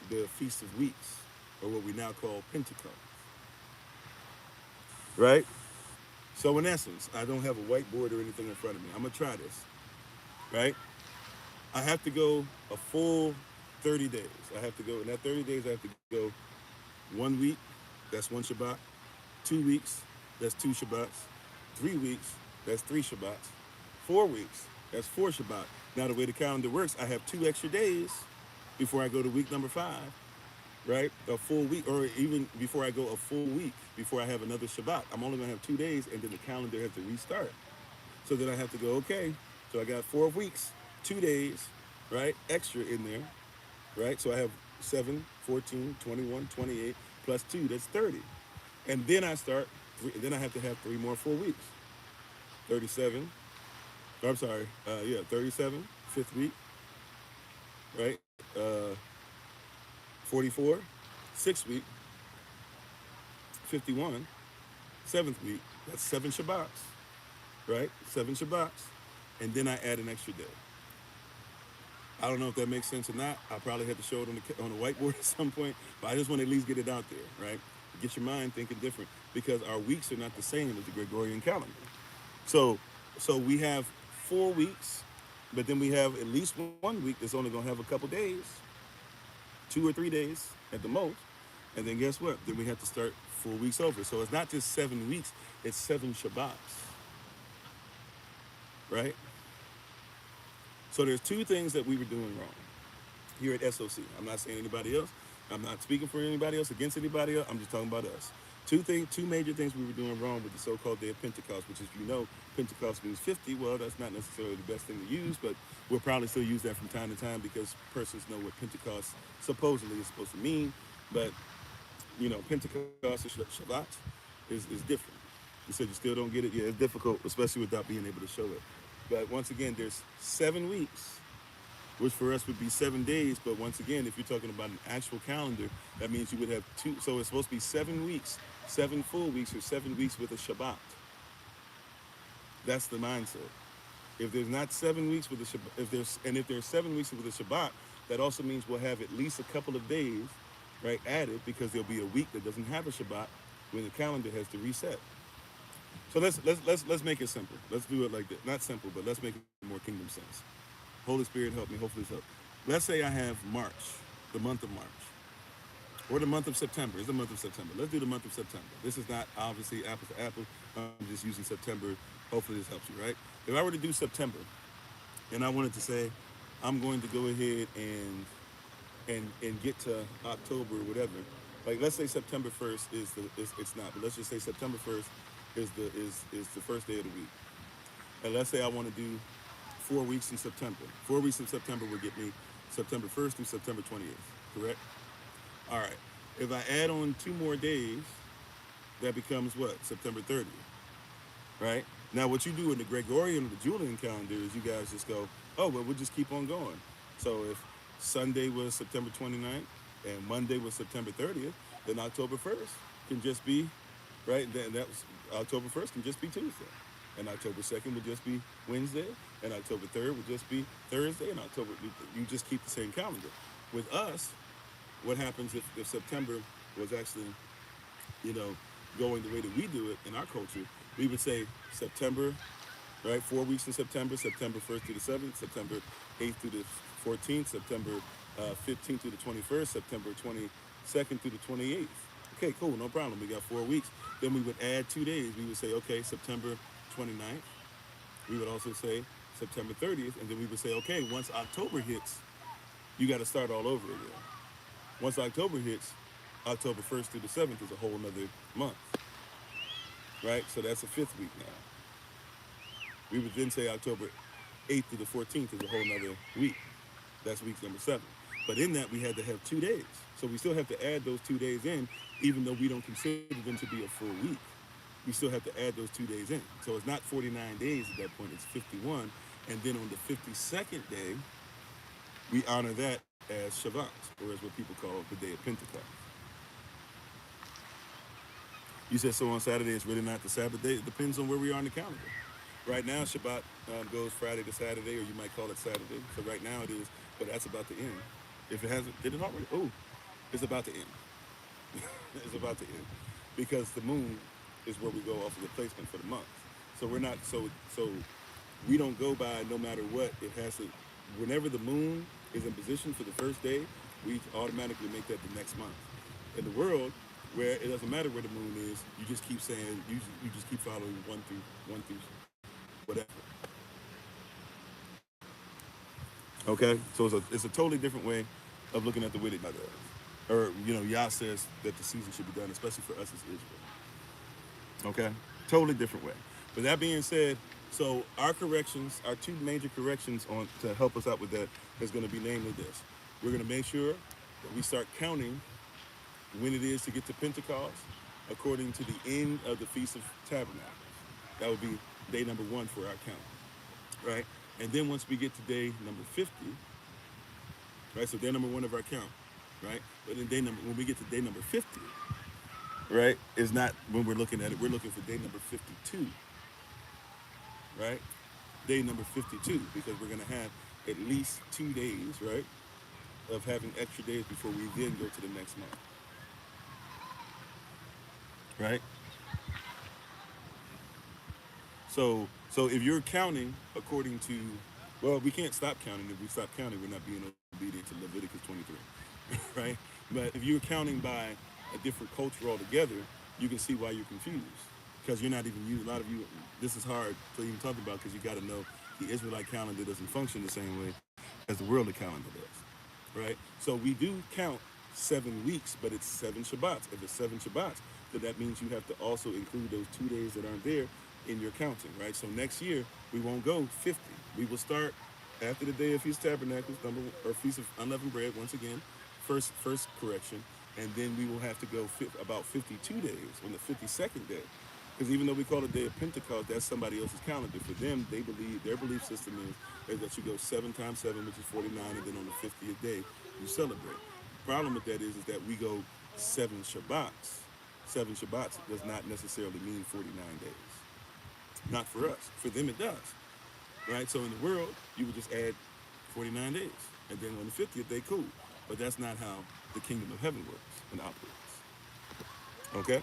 the Feast of Weeks, or what we now call Pentecost. Right? So in essence, I don't have a whiteboard or anything in front of me. I'm gonna try this. Right? I have to go a full 30 days. I have to go, in that 30 days, I have to go 1 week, that's 1 Shabbat. 2 weeks, that's 2 Shabbats. 3 weeks, that's 3 Shabbats. 4 weeks, that's 4 Shabbat. Now, the way the calendar works, I have 2 extra days before I go to week number 5, right? A full week, or even before I go a full week, before I have another Shabbat. I'm only gonna have 2 days, and then the calendar has to restart. So then I have to go, okay, so I got 4 weeks, 2 days, right, extra in there, right? So I have 7, 14, 21, 28, plus 2, that's 30. And then I start, then I have to have 3 more full weeks. 37, I'm sorry, 37, 5th week, right? 44, 6th week, 51, 7th week, that's 7 Shabbats, right? 7 Shabbats, and then I add an extra day. I don't know if that makes sense or not. I'll probably have to show it on the whiteboard at some point, but I just want to at least get it out there, right? Get your mind thinking different, because our weeks are not the same as the Gregorian calendar. So we have 4 weeks, but then we have at least 1 week that's only going to have a couple days, 2 or 3 days at the most. And then guess what? Then we have to start 4 weeks over. So it's not just 7 weeks, it's 7 Shabbats, right? So there's 2 things that we were doing wrong here at SOC. I'm not saying anybody else. I'm not speaking for anybody else, against anybody else. I'm just talking about us. 2 major things we were doing wrong with the so-called day of Pentecost, which is, Pentecost means 50. Well, that's not necessarily the best thing to use, but we'll probably still use that from time to time because persons know what Pentecost supposedly is supposed to mean. But, Pentecost or Shabbat is different. You said you still don't get it? Yeah, it's difficult, especially without being able to show it. But once again, there's 7 weeks, which for us would be 7 days. But once again, if you're talking about an actual calendar, that means you would have 2. So it's supposed to be 7 weeks, 7 full weeks, or 7 weeks with a Shabbat. That's the mindset. If there's not 7 weeks with a Shabbat, if there's 7 weeks with a Shabbat, that also means we'll have at least a couple of days, right, added, because there'll be a week that doesn't have a Shabbat when the calendar has to reset. So let's make it simple. Let's do it like that. Not simple, but let's make it more kingdom sense. Holy Spirit, help me. Hopefully it's help. Let's say I have March, the month of March, or the month of September. It's the month of September. Let's do the month of September. This is not obviously apples to apples. I'm just using September. Hopefully this helps you, right? If I were to do September, and I wanted to say, I'm going to go ahead and get to October or whatever. Like, let's say September 1st it's not, but let's just say September 1st is the first day of the week. And let's say I want to do 4 weeks in September. 4 weeks in September would get me September 1st through September 28th, correct? All right. If I add on 2 more days, that becomes what? September 30th, right? Now, what you do in the Gregorian or the Julian calendar is you guys just go, oh, well, we'll just keep on going. So if Sunday was September 29th and Monday was September 30th, then October 1st can just be, right? Then that was October 1st can just be Tuesday. And October 2nd would just be Wednesday, and October 3rd would just be Thursday, and you just keep the same calendar. With us, what happens if September was actually, going the way that we do it in our culture, we would say September, right, 4 weeks in September, September 1st through the 7th, September 8th through the 14th, September 15th through the 21st, September 22nd through the 28th, Okay, cool, no problem. We got 4 weeks. Then we would add 2 days. We would say, okay, September 29th. We would also say September 30th. And then we would say, okay, once October hits, you got to start all over again. Once October hits, October 1st through the 7th is a whole nother month, right? So that's a 5th week now. We would then say October 8th through the 14th is a whole nother week. That's week number 7. But in that, we had to have 2 days. So we still have to add those 2 days in, even though we don't consider them to be a full week. We still have to add those 2 days in. So it's not 49 days at that point, it's 51. And then on the 52nd day, we honor that as Shabbat, or as what people call the day of Pentecost. You said so on Saturday it's really not the Sabbath day. It depends on where we are on the calendar. Right now, Shabbat goes Friday to Saturday, or you might call it Saturday. So right now it is, but that's about to end. If it hasn't, did it already? Oh, it's about to end. It's about to end. Because the moon is where we go off of the placement for the month. So we're not, so we don't go by no matter what. It has to, whenever the moon is in position for the first day, we automatically make that the next month. In the world, where it doesn't matter where the moon is, you just keep saying, you just keep following one through whatever. Okay, so it's a totally different way of looking at the way that God does. Or, Yah says that the season should be done, especially for us as Israel. Okay, totally different way. But that being said, so our corrections, our 2 major corrections on to help us out with that is going to be namely this. We're going to make sure that we start counting when it is to get to Pentecost according to the end of the Feast of Tabernacles. That would be day number 1 for our count, right? And then once we get to day number 50, right? So day number 1 of our count, right? But then when we get to day number 50, right, is not when we're looking at it. We're looking for day number 52, right? Day number 52, because we're going to have at least 2 days, right, of having extra days before we then go to the next month. Right? So if you're counting according to, well, we can't stop counting. If we stop counting, we're not being obedient to Leviticus 23, right? But if you're counting by a different culture altogether, you can see why you're confused. Because you're not even using, a lot of you, this is hard to even talk about because you got to know the Israelite calendar doesn't function the same way as the worldly calendar does, right? So we do count 7 weeks, but it's 7 Shabbats. If it's 7 Shabbats, then that means you have to also include those 2 days that aren't there in your counting, right? So next year, we won't go 50. We will start after the day of Feast of Tabernacles, or Feast of Unleavened Bread, once again, first correction, and then we will have to go about 52 days on the 52nd day. Because even though we call it Day of Pentecost, that's somebody else's calendar. For them, their belief system is that you go 7 times 7, which is 49, and then on the 50th day, you celebrate. The problem with that is that we go 7 Shabbats. 7 Shabbats does not necessarily mean 49 days. Not for us. For them, it does. Right? So in the world, you would just add 49 days. And then on the 50th day, cool. But that's not how the kingdom of heaven works and operates. Okay?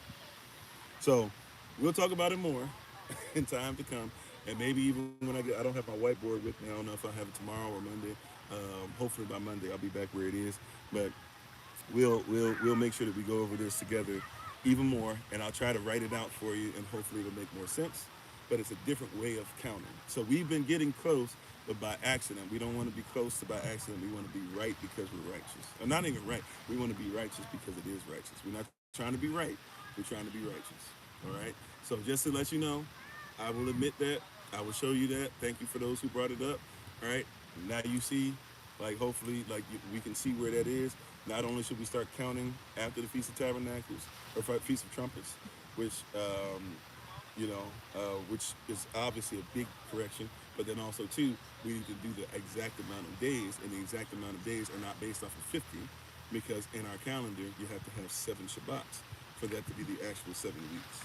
So we'll talk about it more in time to come. And maybe even when I don't have my whiteboard with me. I don't know if I'll have it tomorrow or Monday. Hopefully by Monday, I'll be back where it is. But we'll make sure that we go over this together even more. And I'll try to write it out for you, and hopefully it'll make more sense. But it's a different way of counting. So we've been getting close, but by accident. We don't want to be close to by accident. We want to be right because we're righteous. Or not even right. We want to be righteous because it is righteous. We're not trying to be right. We're trying to be righteous. All right? So just to let you know, I will admit that. I will show you that. Thank you for those who brought it up. All right? Now you see, hopefully, we can see where that is. Not only should we start counting after the Feast of Tabernacles, or Feast of Trumpets, which is obviously a big correction, but then also, too, we need to do the exact amount of days, and the exact amount of days are not based off of 50, because in our calendar, you have to have 7 Shabbats for that to be the actual 7 weeks.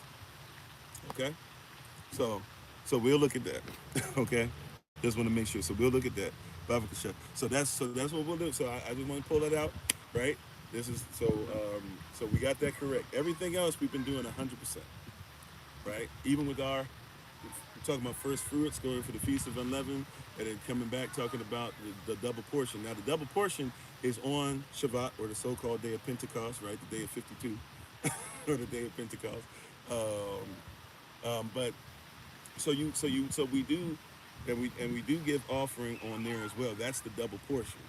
Okay? So we'll look at that. Okay? Just want to make sure. So we'll look at that. So that's what we'll do. So I just want to pull that out, right? This is so we got that correct. Everything else we've been doing 100%, right? Even with we're talking about first fruits, going for the Feast of Unleavened, and then coming back talking about the double portion. Now the double portion is on Shabbat, or the so-called Day of Pentecost, right? The Day of 52, or the day of Pentecost. But so we do, and we do give offering on there as well. That's the double portion.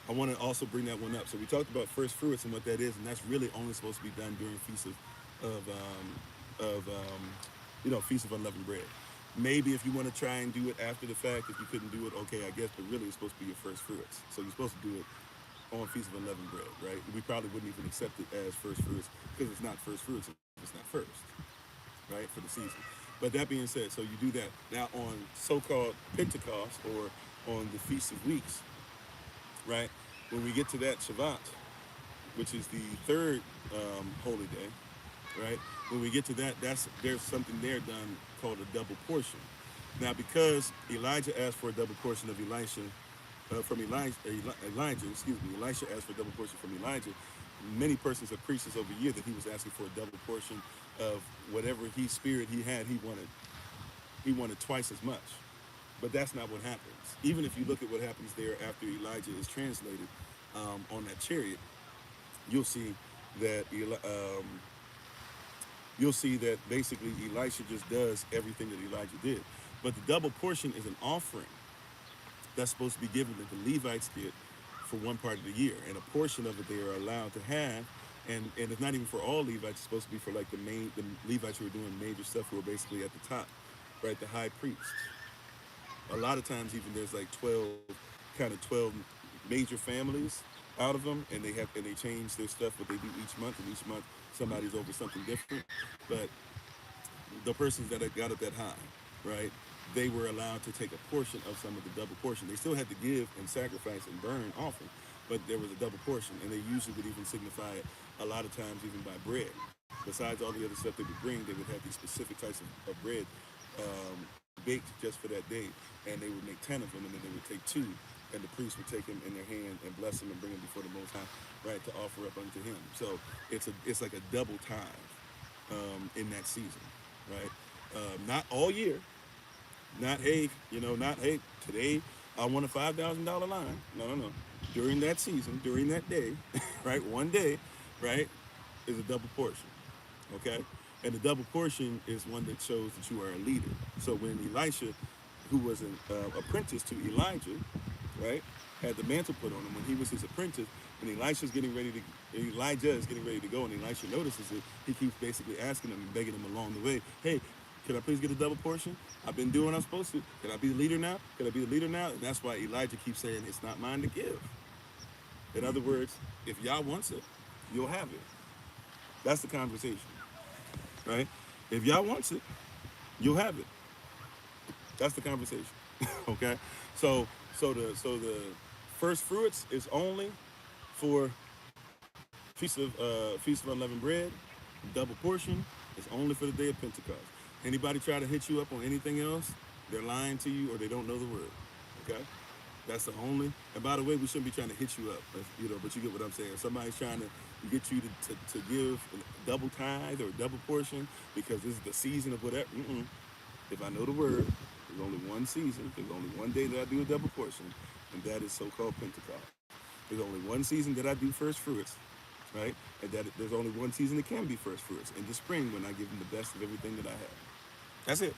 I want to also bring that one up. So we talked about first fruits and what that is, and that's really only supposed to be done during feasts of feast of unleavened bread. Maybe if you want to try and do it after the fact, if you couldn't do it, okay, I guess. But really, it's supposed to be your first fruits. So you're supposed to do it on feast of unleavened bread, right? We probably wouldn't even accept it as first fruits because it's not first fruits. It's not first, right, for the season. But that being said, so you do that now on so-called Pentecost or on the Feast of Weeks, right? When we get to that Shabbat, which is the third holy day, right? When we get to that, there's something there done called a double portion. Now, because Elijah asked for a double portion of from Elijah, excuse me, Elisha asked for a double portion from Elijah. Many persons have preached this over a year that he was asking for a double portion of whatever spirit he had. He wanted twice as much. But that's not what happens. Even if you look at what happens there after Elijah is translated on that chariot, you'll see that basically Elisha just does everything that Elijah did. But the double portion is an offering that's supposed to be given that the Levites get for one part of the year, and a portion of it they are allowed to have. And it's not even for all Levites. It's supposed to be for like the Levites who are doing major stuff, who are basically at the top, right? The high priest. A lot of times, even there's like 12 major families out of them, and they change their stuff what they do each month, and each month somebody's over something different. But the persons that got it that high, right? They were allowed to take a portion of some of the double portion. They still had to give and sacrifice and burn offering, but there was a double portion, and they usually would even signify it a lot of times even by bread. Besides all the other stuff they would bring, they would have these specific types of bread baked just for that day, and they would make 10 of them, and then they would take 2, and the priest would take them in their hand and bless them and bring them before the Most High, right, to offer up unto him. So it's like a double tithe in that season, right? Not all year. Not not hey, today I want a $5,000 line. No. During that season, during that day, right, one day, right, is a double portion, okay? And the double portion is one that shows that you are a leader. So when Elisha, who was an apprentice to Elijah, right, had the mantle put on him, when he was his apprentice, and Elijah is getting ready to go, and Elisha notices it, he keeps basically asking him and begging him along the way, hey, can I please get a double portion? I've been doing what I'm supposed to. Can I be the leader now? Can I be the leader now? And that's why Elijah keeps saying, it's not mine to give. In other words, if Yah wants it, you'll have it. That's the conversation, right? If Yah wants it, you'll have it. That's the conversation, okay? So the first fruits is only for Feast of Unleavened Bread. Double portion is only for the day of Pentecost. Anybody try to hit you up on anything else, they're lying to you or they don't know the word, okay? That's the only. And by the way, we shouldn't be trying to hit you up, but you get what I'm saying. If somebody's trying to get you to give a double tithe or a double portion because this is the season of whatever. If I know the word, there's only one season. There's only one day that I do a double portion, and that is so-called Pentecost. There's only one season that I do first fruits, right? And that there's only one season that can be first fruits, in the spring when I give them the best of everything that I have. That's it,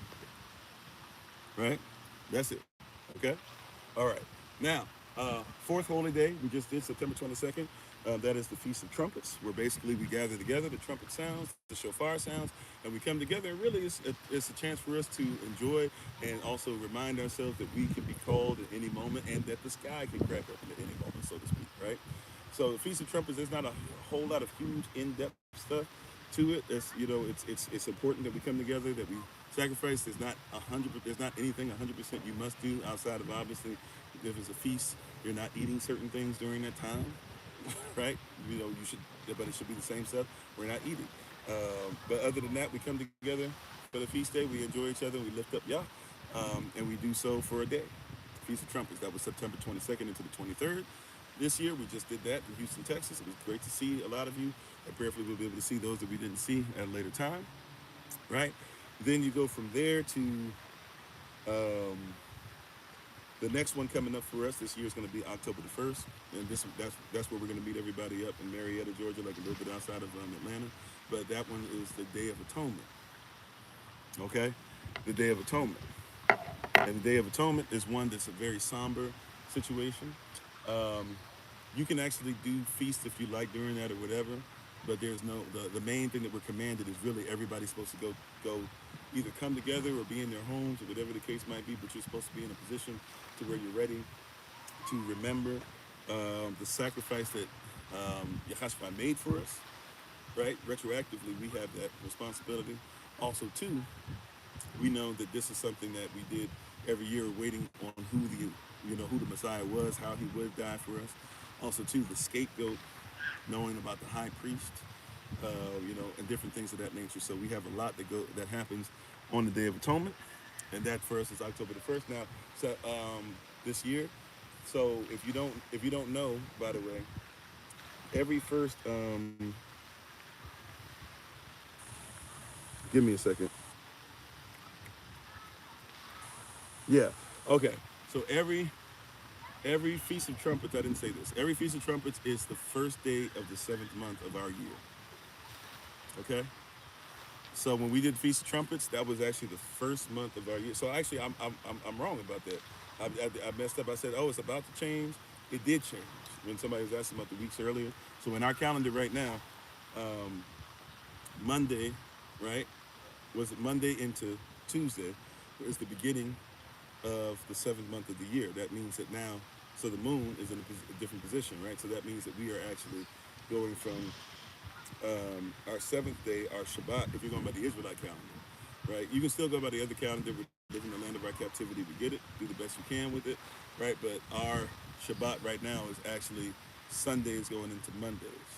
right? That's it, okay? All right. Now, fourth holy day, we just did September 22nd. That is the Feast of Trumpets, where basically we gather together, the trumpet sounds, the shofar sounds, and we come together. And really, it's a chance for us to enjoy and also remind ourselves that we can be called at any moment and that the sky can crack open at any moment, so to speak, right? So the Feast of Trumpets, there's not a whole lot of huge, in-depth stuff to it. It's important that we come together, that we sacrifice. There's not anything 100% you must do outside of, obviously, if it's a feast, you're not eating certain things during that time, right? You should, but it should be the same stuff. We're not eating. But other than that, we come together for the feast day. We enjoy each other. We lift up Yah, and we do so for a day. Feast of Trumpets. That was September 22nd into the 23rd. This year, we just did that in Houston, Texas. It was great to see a lot of you. And prayerfully, we'll be able to see those that we didn't see at a later time, right? Then you go from there to the The next one coming up for us this year is going to be October the 1st, and that's where we're going to meet everybody up in Marietta, Georgia, like a little bit outside of Atlanta. But that one is the Day of Atonement. Okay, the Day of Atonement, and the Day of Atonement is one that's a very somber situation. Um, you can actually do feasts if you like during that or whatever, but there's no the main thing that we're commanded is really everybody's supposed to go either come together or be in their homes or whatever the case might be, but you're supposed to be in a position to where you're ready to remember the sacrifice that Yahashua made for us, right? Retroactively, we have that responsibility. Also, too, we know that this is something that we did every year, waiting on who the Messiah was, how he would die for us. Also, too, the scapegoat, knowing about the high priest, and different things of that nature. So we have a lot that happens on the Day of Atonement, and that for us is October the 1st. Now, so this year. So if you don't know, by the way, every first give me a second. Yeah. Okay. So every Feast of Trumpets, I didn't say this. Every Feast of Trumpets is the first day of the 7th month of our year. Okay. So when we did Feast of Trumpets, that was actually the first month of our year. So actually, I'm wrong about that. I messed up. I said, oh, it's about to change. It did change when somebody was asking about the weeks earlier. So in our calendar right now, um, Monday, right? Was it Monday into Tuesday? Is the beginning of the 7th month of the year. That means that now, so the moon is in a different position, right? So that means that we are actually going from our 7th day, our Shabbat, if you're going by the Israelite calendar, right? You can still go by the other calendar. We live in the land of our captivity. We get it. Do the best you can with it, right? But our Shabbat right now is actually Sundays going into Mondays,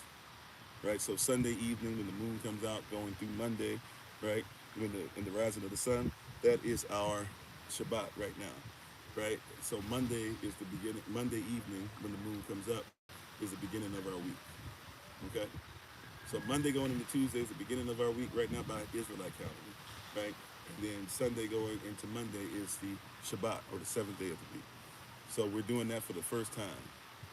right? So Sunday evening when the moon comes out, going through Monday, right? In the rising of the sun, that is our Shabbat right now, right? So Monday is the beginning. Monday evening when the moon comes up is the beginning of our week. Okay. So Monday going into Tuesday is the beginning of our week right now by Israelite calendar, right? And then Sunday going into Monday is the Shabbat, or the 7th day of the week. So we're doing that for the first time,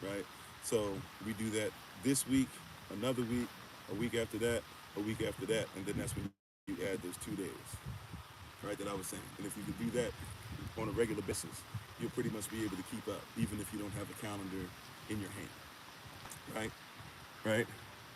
right? So we do that this week, another week, a week after that, a week after that, and then that's when you add those 2 days, right, that I was saying. And if you could do that on a regular basis, you'll pretty much be able to keep up, even if you don't have a calendar in your hand, right? Right?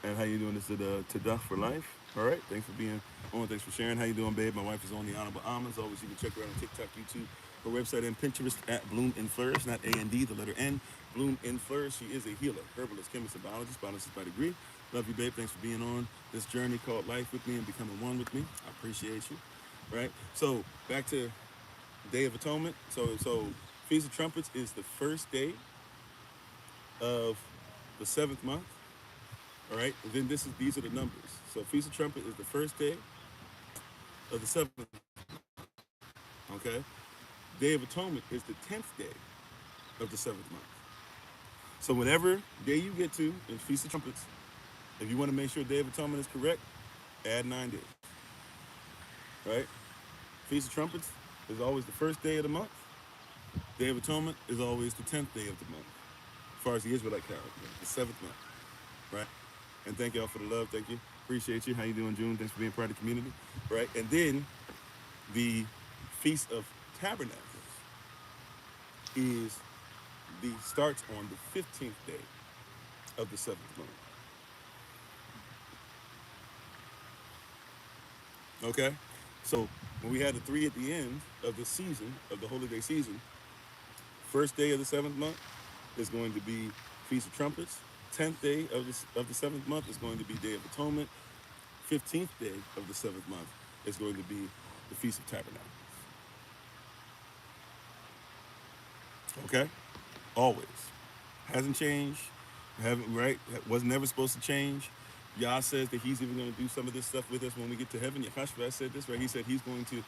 And how you doing? This is Tadah for life. All right. Thanks for being on. Thanks for sharing. How you doing, babe? My wife is on the Honorable Almonds. Always, you can check her out on TikTok, YouTube, her website, and Pinterest at Bloom and Flourish, not A-N-D, the letter N. Bloom and Flourish. She is a healer, herbalist, chemist, and biologist, biologist by degree. Love you, babe. Thanks for being on this journey called life with me and becoming one with me. I appreciate you. Right. So back to Day of Atonement. So Feast of Trumpets is the first day of the 7th month. All right, and then these are the numbers. So Feast of Trumpet is the first day of the 7th. Okay, Day of Atonement is the 10th day of the 7th month. So whatever day you get to in Feast of Trumpets, if you want to make sure Day of Atonement is correct, add 9 days. Right? Feast of Trumpets is always the first day of the month. Day of Atonement is always the 10th day of the month, as far as the Israelite calendar, the 7th month. Right? And thank y'all for the love. Thank you. Appreciate you. How you doing, June? Thanks for being part of the community. Right? And then the Feast of Tabernacles starts on the 15th day of the 7th month. Okay? So when we had the 3 at the end of the season, of the Holy Day season, first day of the 7th month is going to be Feast of Trumpets. 10th day of the 7th month is going to be Day of Atonement. 15th day of the 7th month is going to be the Feast of Tabernacles. Okay? Always. Hasn't changed. Right? Was never supposed to change. Yah says that he's even going to do some of this stuff with us when we get to heaven. Yahashua said this, right? He said he's going to,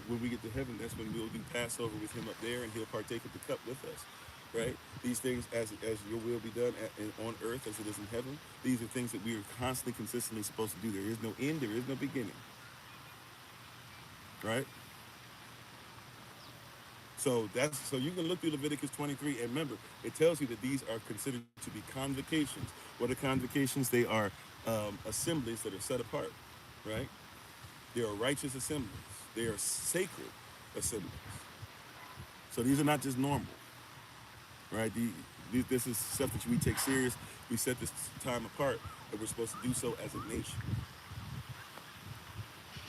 when we get to heaven, that's when we'll do Passover with him up there, and he'll partake of the cup with us. Right? These things, as your will be done on earth as it is in heaven, these are things that we are constantly, consistently supposed to do. There is no end, there is no beginning. Right? So you can look through Leviticus 23, and remember, it tells you that these are considered to be convocations. What are convocations? They are assemblies that are set apart, right? They are righteous assemblies. They are sacred assemblies. So these are not just normal, right? This is stuff that we take serious. We set this time apart, and we're supposed to do so as a nation.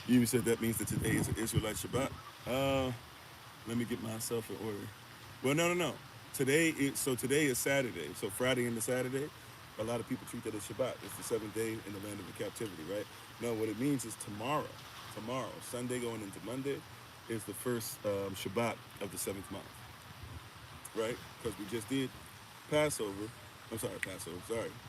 You even said that means that today is an Israelite Shabbat. Let me get myself in order. Well, no. Today is Saturday. So Friday into Saturday, a lot of people treat that as Shabbat. It's the seventh day in the land of the captivity, right? No, what it means is tomorrow, Sunday going into Monday, is the first Shabbat of the seventh month, right? Because we just did Passover. I'm sorry, Passover.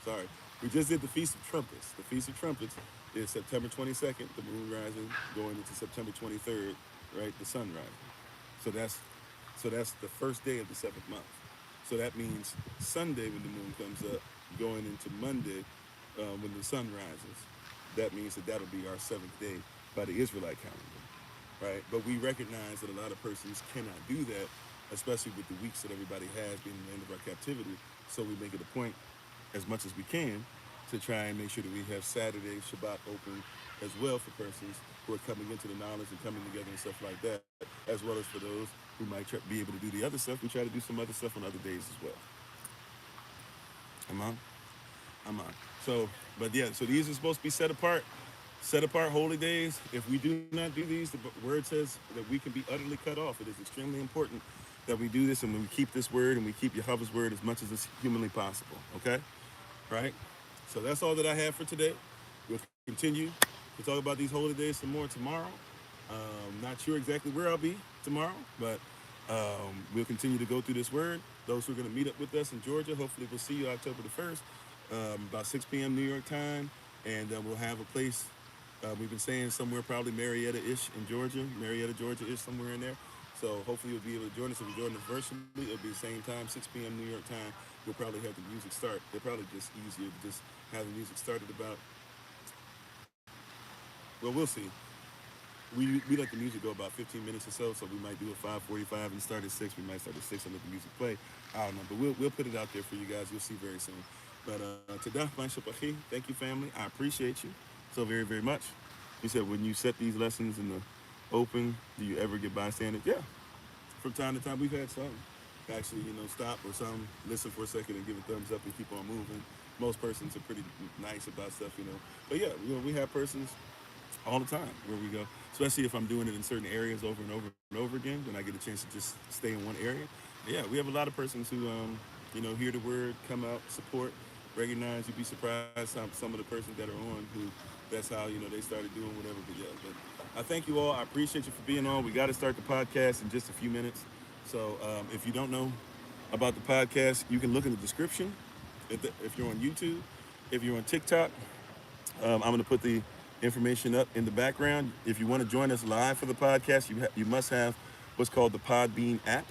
Sorry. We just did the Feast of Trumpets. The Feast of Trumpets is September 22nd, the moon rising, going into September 23rd, right? The sun rising. So that's the first day of the seventh month. So that means Sunday when the moon comes up, going into Monday when the sun rises. That means that that'll be our seventh day by the Israelite calendar, right? But we recognize that a lot of persons cannot do that, especially with the weeks that everybody has being in the end of our captivity. So we make it a point, as much as we can, to try and make sure that we have Saturday Shabbat open as well for persons who are coming into the knowledge and coming together and stuff like that, as well as for those who might be able to do the other stuff. We try to do some other stuff on other days as well. I'm on. So these are supposed to be set apart holy days. If we do not do these, the word says that we can be utterly cut off. It is extremely important that we do this and we keep this word and we keep Yahweh's word as much as is humanly possible. Okay? Right? So that's all that I have for today. We'll continue to talk about these holy days some more tomorrow. Not sure exactly where I'll be tomorrow, but we'll continue to go through this word. Those who are going to meet up with us in Georgia, hopefully we'll see you October the 1st, about 6 p.m. New York time, and we'll have a place, we've been saying somewhere probably Marietta-ish in Georgia, Georgia-ish, somewhere in there. So hopefully you'll be able to join us. If you're joining us virtually, it'll be the same time, 6 p.m. New York time. We'll probably have the music start. They're probably just easier to just have the music started about, well, we'll see. We let the music go about 15 minutes or so we might do a 5:45 and start at 6. We might start at 6 and let the music play. I don't know, but we'll put it out there for you guys. You'll see very soon. But Tadah, thank you, family. I appreciate you so very, very much. You said when you set these lessons in the open, do you ever get bystanders? Yeah. From time to time, we've had some actually, stop or some listen for a second and give a thumbs up and keep on moving. Most persons are pretty nice about stuff. But yeah, we have persons all the time where we go, especially if I'm doing it in certain areas over and over and over again, then I get a chance to just stay in one area. Yeah, we have a lot of persons who, hear the word, come out, support, recognize. You'd be surprised some of the persons that are on who that's how, they started doing whatever. But yeah, but I thank you all. I appreciate you for being on. We got to start the podcast in just a few minutes. So if you don't know about the podcast, you can look in the description. If you're on YouTube, if you're on TikTok, I'm going to put the information up in the background. If you want to join us live for the podcast, you must have what's called the Podbean app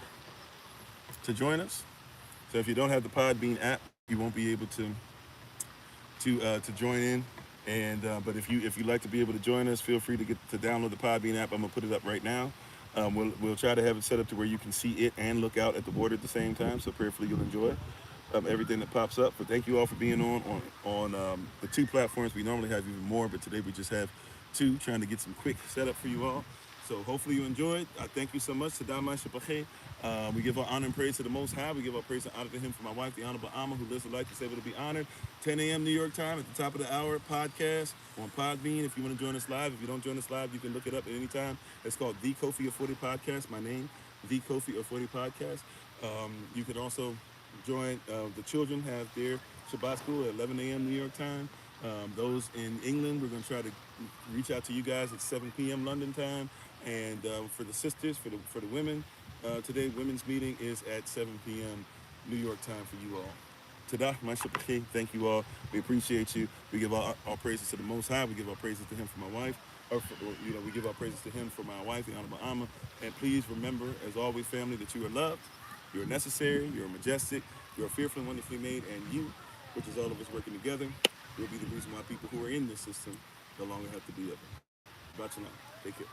to join us. So if you don't have the Podbean app, you won't be able to join in. And but if you like to be able to join us, feel free to download the Podbean app. I'm gonna put it up right now. We'll try to have it set up to where you can see it and look out at the water at the same time. So prayerfully you'll enjoy everything that pops up. But thank you all for being on the two platforms. We normally have even more, but today we just have two, trying to get some quick setup for you all. So hopefully you enjoyed. I thank you so much. We give our honor and praise to the Most High. We give our praise and honor to Him for my wife, the Honorable Amma, who lives a life that's able to be honored. 10 a.m. New York time at the top of the hour podcast on Podbean. If you want to join us live, if you don't join us live, you can look it up at any time. It's called The Kofi Ofori Podcast. My name, The Kofi Ofori Podcast. You can also join. The children have their Shabbat school at 11 a.m. New York time. Those in England, we're going to try to reach out to you guys at 7 p.m. London time. And for the sisters, for the women, today women's meeting is at 7 p.m. New York time for you all. Tadah, my Shabbat, thank you all. We appreciate you. We give our praises to the Most High. We give our praises to Him for my wife. We give our praises to Him for my wife, the Honorable Amma. And please remember, as always, family, that you are loved, you are necessary, you are majestic, you are fearfully and wonderfully made, and you, which is all of us working together, will be the reason why people who are in this system no longer have to be of it. Bye, take care.